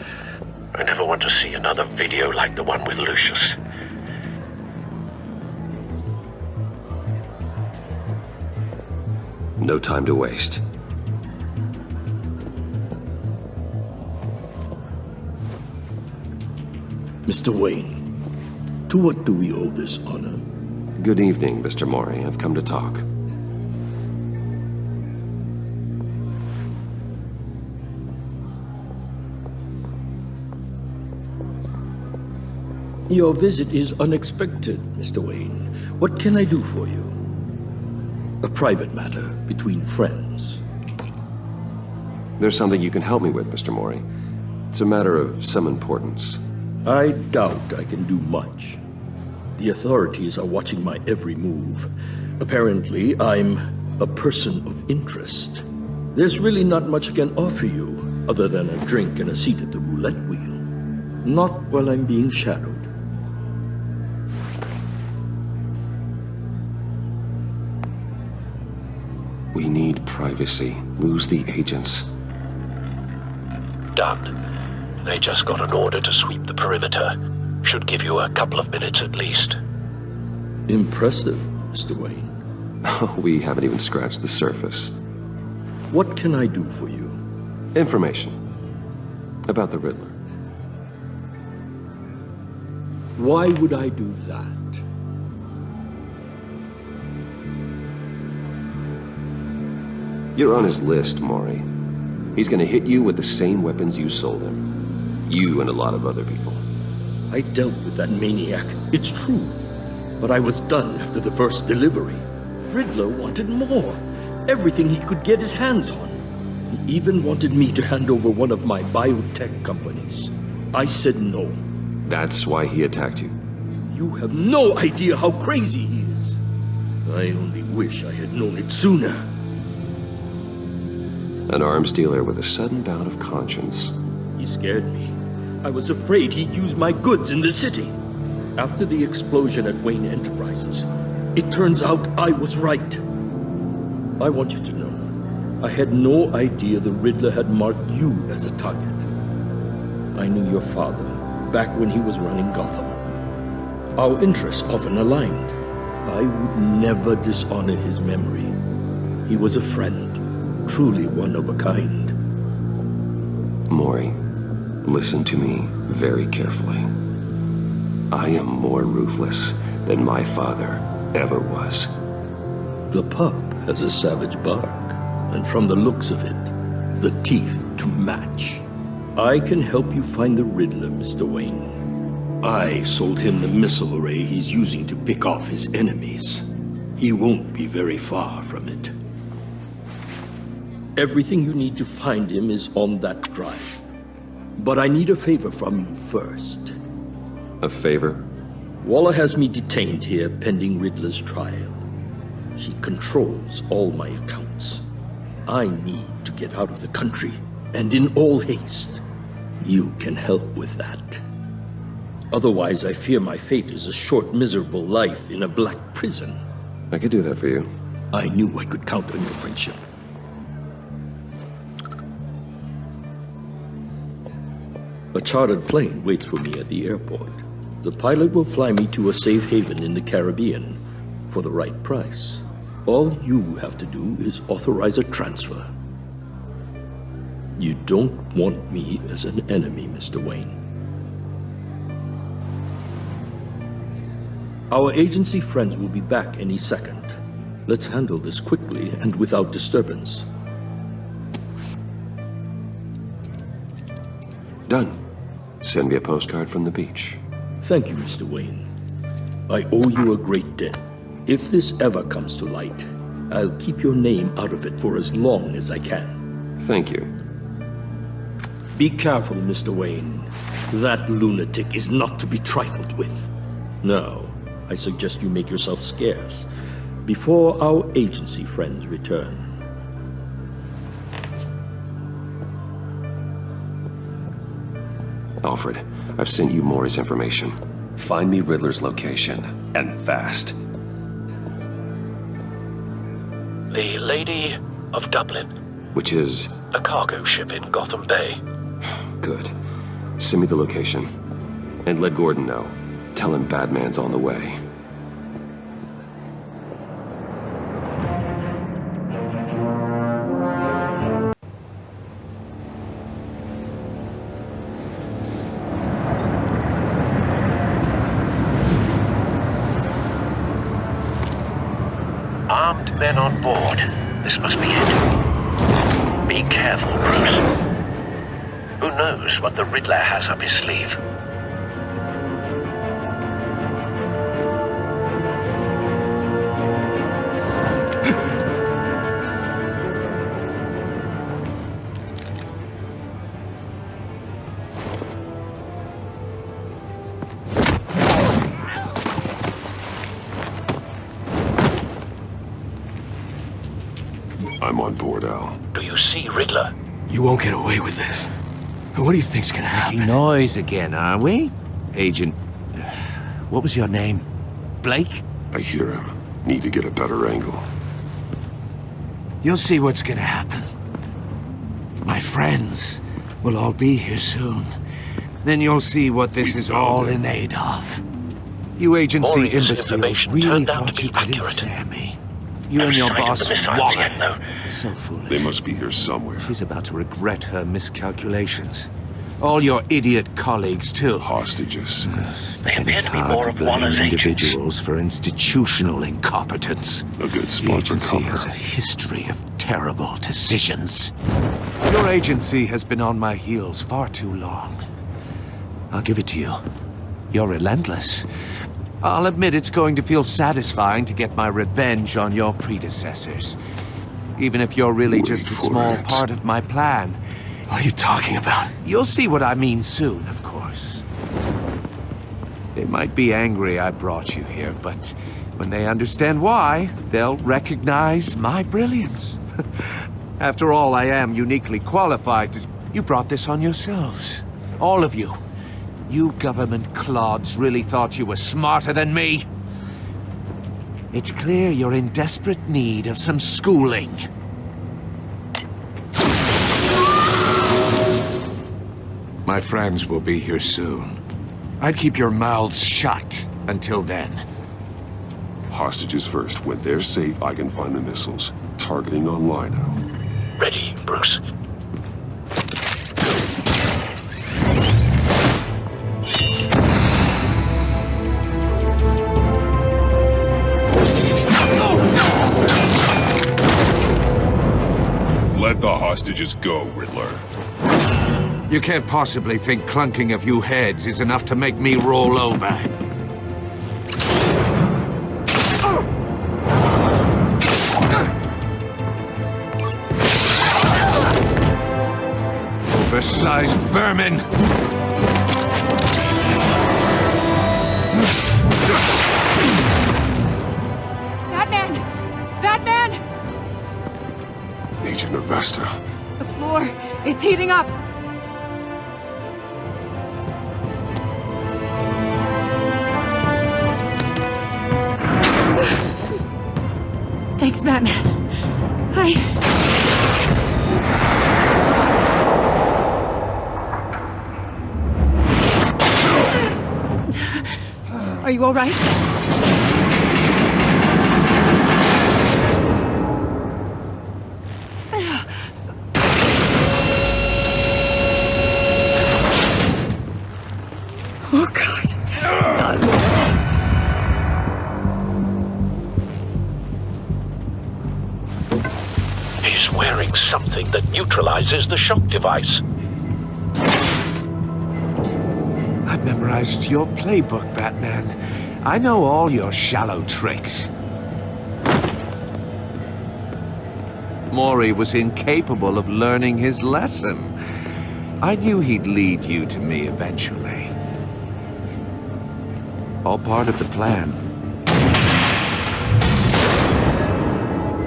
I never want to see another video like the one with Lucius. No time to waste. Mr. Wayne, to what do we owe this honor? Good evening, Mr. Maury. I've come to talk. Your visit is unexpected, Mr. Wayne. What can I do for you? A private matter between friends. There's something you can help me with, Mr. Maury. It's a matter of some importance. I doubt I can do much. The authorities are watching my every move. Apparently, I'm a person of interest. There's really not much I can offer you, other than a drink and a seat at the roulette wheel. Not while I'm being shadowed. We need privacy. Lose the agents. Done. They just got an order to sweep the perimeter. Should give you a couple of minutes at least. Impressive, Mr. Wayne. We haven't even scratched the surface. What can I do for you? Information. About the Riddler. Why would I do that? You're on his list, Maury. He's gonna hit you with the same weapons you sold him. You and a lot of other people. I dealt with that maniac, it's true. But I was done after the first delivery. Riddler wanted more. Everything he could get his hands on. He even wanted me to hand over one of my biotech companies. I said no. That's why he attacked you? You have no idea how crazy he is. I only wish I had known it sooner. An arms dealer with a sudden bout of conscience. He scared me. I was afraid he'd use my goods in the city. After the explosion at Wayne Enterprises, it turns out I was right. I want you to know, I had no idea the Riddler had marked you as a target. I knew your father back when he was running Gotham. Our interests often aligned. I would never dishonor his memory. He was a friend, truly one of a kind. Maury, listen to me very carefully. I am more ruthless than my father ever was. The pup has a savage bark, and from the looks of it, the teeth to match. I can help you find the Riddler, Mr. Wayne. I sold him the missile array he's using to pick off his enemies. He won't be very far from it. Everything you need to find him is on that drive. But I need a favor from you first. A favor? Waller has me detained here pending Riddler's trial. She controls all my accounts. I need to get out of the country, and in all haste. You can help with that. Otherwise, I fear my fate is a short, miserable life in a black prison. I could do that for you. I knew I could count on your friendship. A chartered plane waits for me at the airport. The pilot will fly me to a safe haven in the Caribbean for the right price. All you have to do is authorize a transfer. You don't want me as an enemy, Mr. Wayne. Our agency friends will be back any second. Let's handle this quickly and without disturbance. Done. Send me a postcard from the beach. Thank you, Mr. Wayne. I owe you a great debt. If this ever comes to light, I'll keep your name out of it for as long as I can. Thank you. Be careful, Mr. Wayne. That lunatic is not to be trifled with. Now, I suggest you make yourself scarce before our agency friends return. Alfred, I've sent you Maury's information. Find me Riddler's location, and fast. The Lady of Dublin. Which is? A cargo ship in Gotham Bay. Good. Send me the location. And let Gordon know. Tell him Batman's on the way. Armed men on board. This must be it. Be careful, Bruce. Who knows what the Riddler has up his sleeve? I'm on board, Al. Do you see Riddler? You won't get away with this. What do you think's gonna happen? Making noise again, are we? Agent... What was your name? Blake? I hear him. Need to get a better angle. You'll see what's gonna happen. My friends will all be here soon. Then you'll see what this is all in aid of. You agency Maury's imbeciles information really turned out thought to you be could accurate. ensnare me. You No and your sign of boss the missiles wallet. yet, though. So foolish. They must be here somewhere. She's about to regret her miscalculations. All your idiot colleagues, too. Hostages. They And appear it's to be hard more to of blame Waller's agents. individuals for institutional incompetence. A good The spot for agency cover. has a history of terrible decisions. Your agency has been on my heels far too long. I'll give it to you. You're relentless. I'll admit it's going to feel satisfying to get my revenge on your predecessors. Even if you're really just a small part of my plan. What are you talking about? You'll see what I mean soon, of course. They might be angry I brought you here, but when they understand why, they'll recognize my brilliance. After all, I am uniquely qualified to... You brought this on yourselves. All of you. You government clods really thought you were smarter than me? It's clear you're in desperate need of some schooling. My friends will be here soon. I'd keep your mouths shut until then. Hostages first. When they're safe, I can find the missiles. Targeting online now. Ready, Bruce. Let the hostages go, Riddler. You can't possibly think clunking a few heads is enough to make me roll over. Oversized vermin! Batman! Batman! Agent Avesta. The floor, it's heating up. Thanks, Batman. Are you all right? Oh, God. Not more. He's wearing something that neutralizes the shock device. I've memorized your playbook, Batman. I know all your shallow tricks. Mori was incapable of learning his lesson. I knew he'd lead you to me eventually. All part of the plan.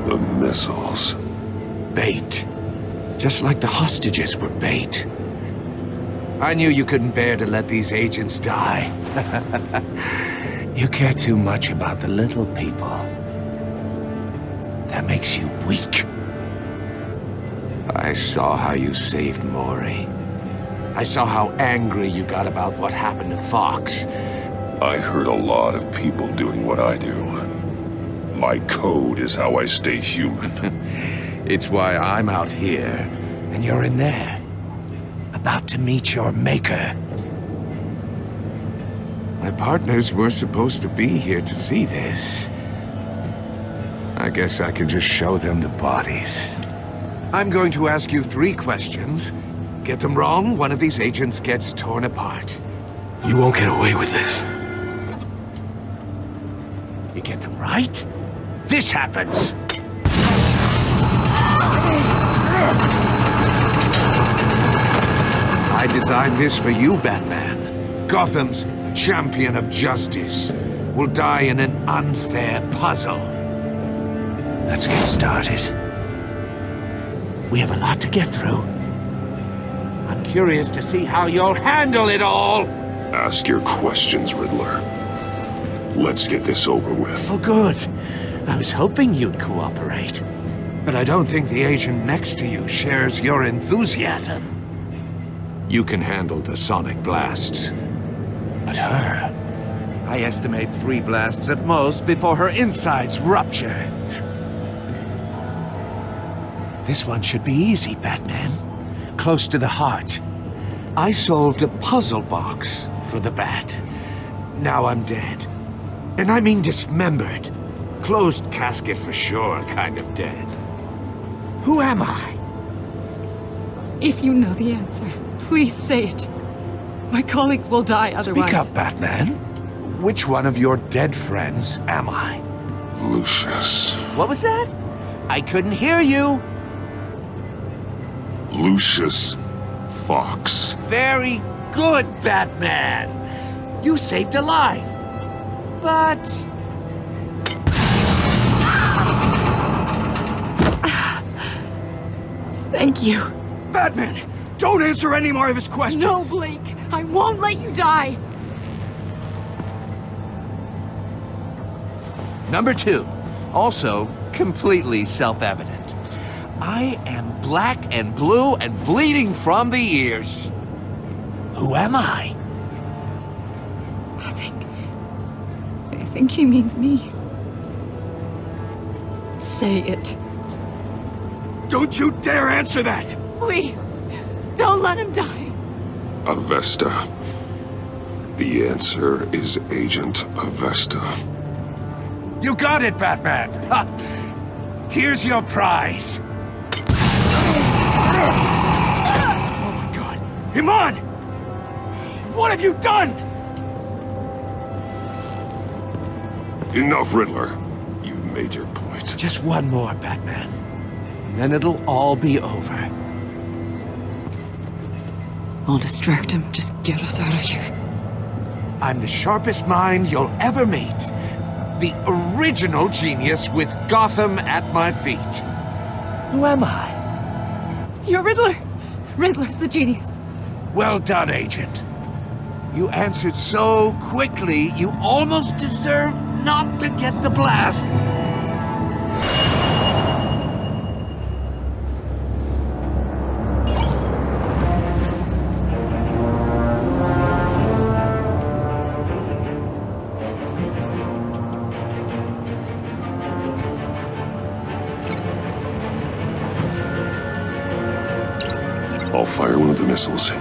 The missiles. Bait. Just like the hostages were bait. I knew you couldn't bear to let these agents die. You care too much about the little people. That makes you weak. I saw how you saved Mori. I saw how angry you got about what happened to Fox. I hurt a lot of people doing what I do. My code is how I stay human. It's why I'm out here, and you're in there. About to meet your maker. My partners were supposed to be here to see this. I guess I can just show them the bodies. I'm going to ask you 3 questions. Get them wrong, one of these agents gets torn apart. You won't get away with this. You get them right, this happens. I designed this for you, Batman. Gotham's champion of justice will die in an unfair puzzle. Let's get started. We have a lot to get through. I'm curious to see how you'll handle it all. Ask your questions, Riddler. Let's get this over with. Oh, good. I was hoping you'd cooperate. But I don't think the agent next to you shares your enthusiasm. You can handle the sonic blasts. But her... I estimate 3 blasts at most before her insides rupture. This one should be easy, Batman. Close to the heart. I solved a puzzle box for the Bat. Now I'm dead. And I mean dismembered. Closed casket for sure, kind of dead. Who am I? If you know the answer, please say it. My colleagues will die otherwise. Speak up, Batman. Which one of your dead friends am I? Lucius. What was that? I couldn't hear you. Lucius Fox. Very good, Batman. You saved a life. But... Thank you. Batman, don't answer any more of his questions. No, Blake. I won't let you die. Number 2, also completely self-evident. I am black and blue and bleeding from the ears. Who am I? I think he means me. Say it. Don't you dare answer that! Please, don't let him die. Avesta. The answer is Agent Avesta. You got it, Batman! Ha. Here's your prize! Oh my God! Iman! What have you done? Enough, Riddler. You've made your point. Just one more, Batman. And then it'll all be over. I'll distract him. Just get us out of here. I'm the sharpest mind you'll ever meet. The original genius with Gotham at my feet. Who am I? You're Riddler. Riddler's the genius. Well done, Agent. You answered so quickly, you almost deserve not to get the blast. fire one of the missiles.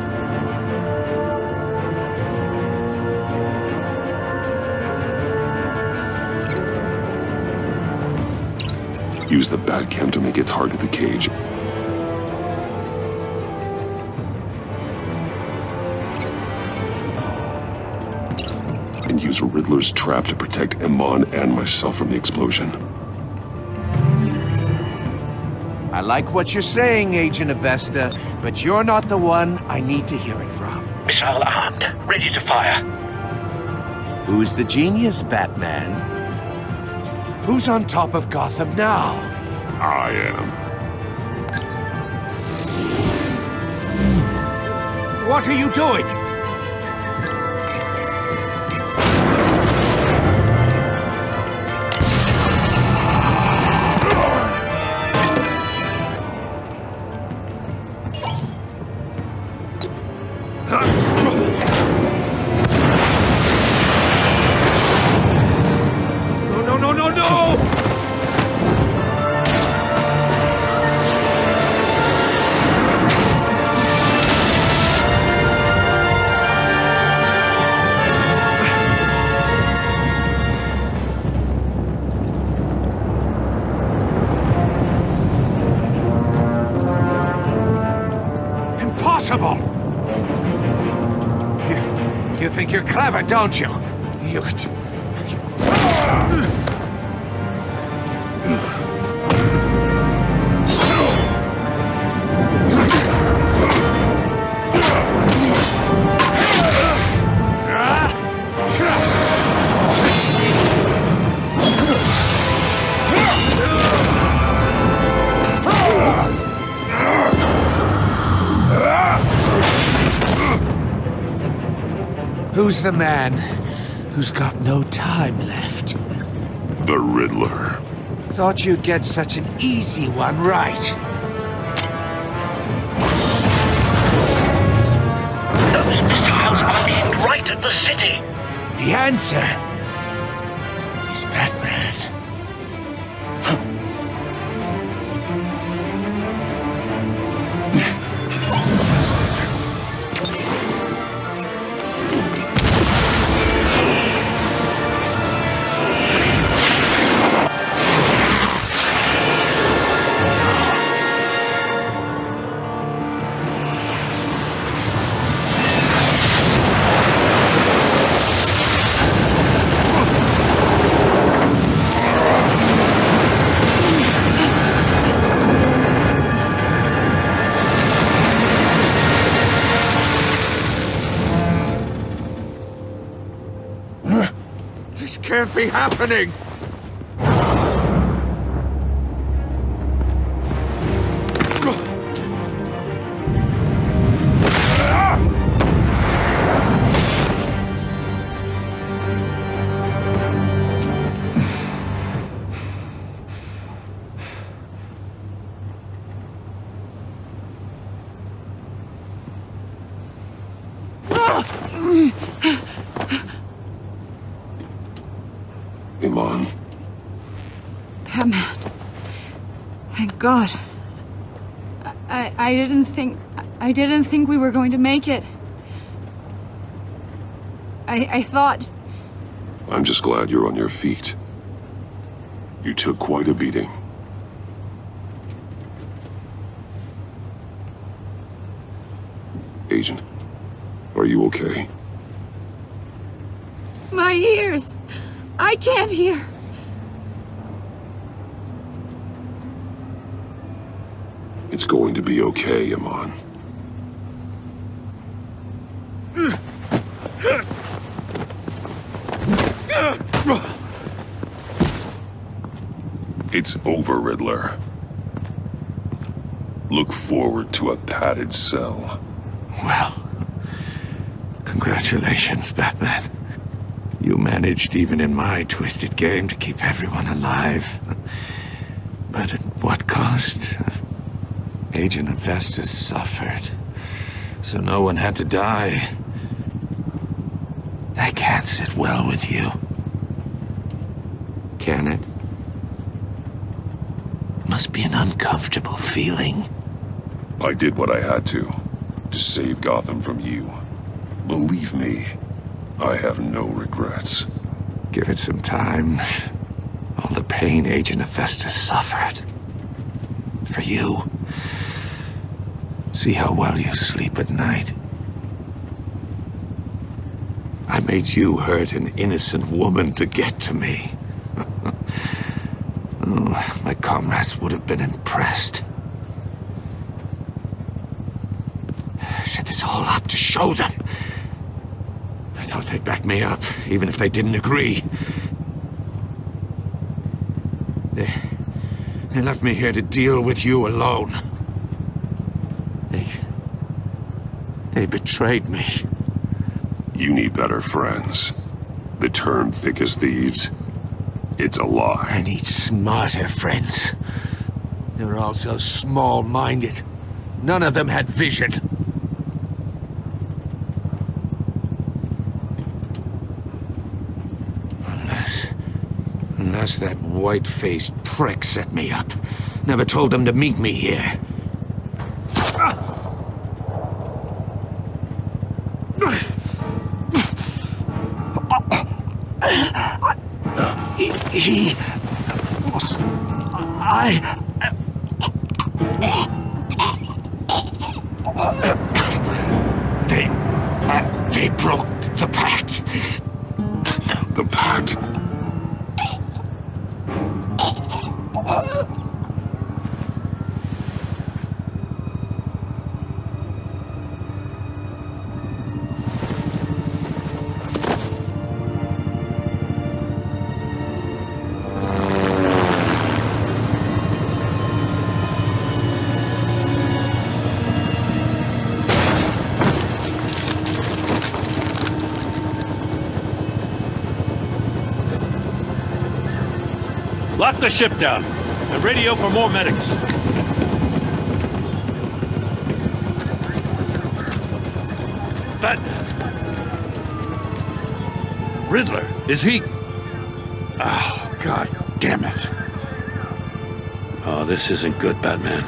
Use the Batcam to make it target the cage. And use Riddler's trap to protect Iman and myself from the explosion. I like what you're saying, Agent Avesta, but you're not the one I need to hear it from. Missile armed, ready to fire. Who's the genius, Batman? Who's on top of Gotham now? I am. What are you doing? You think you're clever, don't you? You... Who's the man who's got no time left? The Riddler. Thought you'd get such an easy one right. Those missiles are aimed right at the city. The answer is Batman. This can't be happening! Iman. Batman. Thank God. I didn't think we were going to make it. I thought... I'm just glad you're on your feet. You took quite a beating. Agent, are you okay? My ears! I can't hear. It's going to be okay, Iman. It's over, Riddler. Look forward to a padded cell. Well, congratulations, Batman. You managed, even in my twisted game, to keep everyone alive. But at what cost? Agent Avesta suffered, so no one had to die. That can't sit well with you. Can it? Must be an uncomfortable feeling. I did what I had to. To save Gotham from you. Believe me, I have no regrets. Give it some time. All the pain Agent Hephaestus suffered. For you. See how well you sleep at night. I made you hurt an innocent woman to get to me. Oh, my comrades would have been impressed. I set this all up to show them. I thought they'd back me up, even if they didn't agree. They left me here to deal with you alone. They betrayed me. You need better friends. The term thick as thieves, it's a lie. I need smarter friends. They're all so small-minded. None of them had vision. Unless that white-faced prick set me up. Never told them to meet me here. They broke the pact. The pact? Lock the ship down and radio for more medics. But Riddler, is he? Oh, God damn it. Oh, this isn't good, Batman.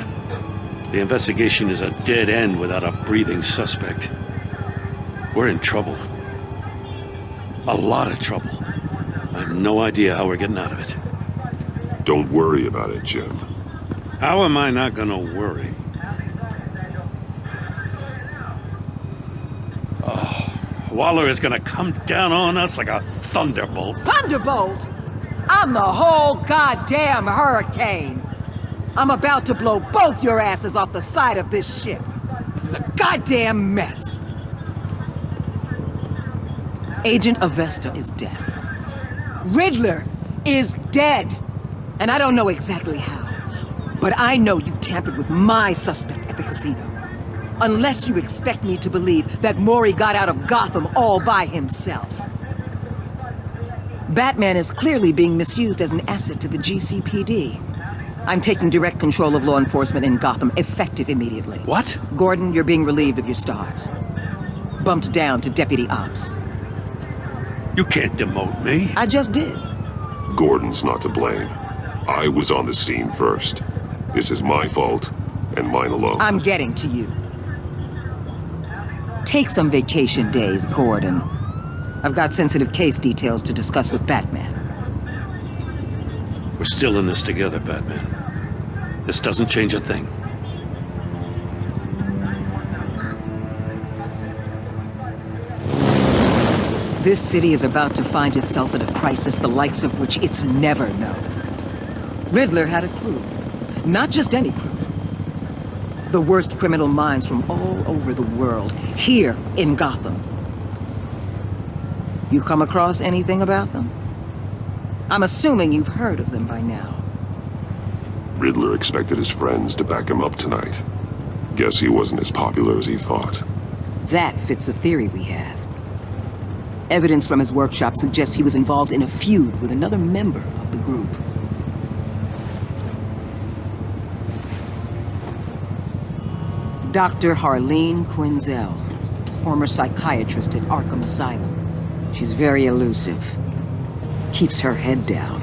The investigation is a dead end without a breathing suspect. We're in trouble. A lot of trouble. I have no idea how we're getting out of it. Don't worry about it, Jim. How am I not gonna worry? Oh, Waller is gonna come down on us like a thunderbolt. Thunderbolt? I'm the whole goddamn hurricane. I'm about to blow both your asses off the side of this ship. This is a goddamn mess. Agent Avesta is deaf. Riddler is dead. And I don't know exactly how, but I know you tampered with my suspect at the casino. Unless you expect me to believe that Mori got out of Gotham all by himself. Batman is clearly being misused as an asset to the GCPD. I'm taking direct control of law enforcement in Gotham, effective immediately. What? Gordon, you're being relieved of your stars. Bumped down to Deputy Ops. You can't demote me. I just did. Gordon's not to blame. I was on the scene first. This is my fault, and mine alone. I'm getting to you. Take some vacation days, Gordon. I've got sensitive case details to discuss with Batman. We're still in this together, Batman. This doesn't change a thing. This city is about to find itself in a crisis the likes of which it's never known. Riddler had a crew. Not just any crew. The worst criminal minds from all over the world, here in Gotham. You come across anything about them? I'm assuming you've heard of them by now. Riddler expected his friends to back him up tonight. Guess he wasn't as popular as he thought. That fits a theory we have. Evidence from his workshop suggests he was involved in a feud with another member of the group. Dr. Harleen Quinzel, former psychiatrist at Arkham Asylum. She's very elusive. Keeps her head down.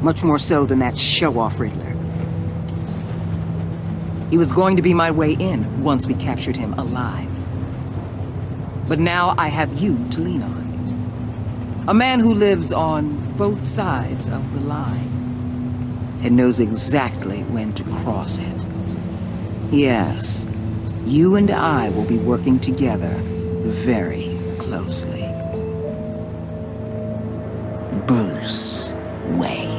Much more so than that show-off Riddler. He was going to be my way in once we captured him alive. But now I have you to lean on. A man who lives on both sides of the line and knows exactly when to cross it. Yes, you and I will be working together very closely. Bruce Wayne.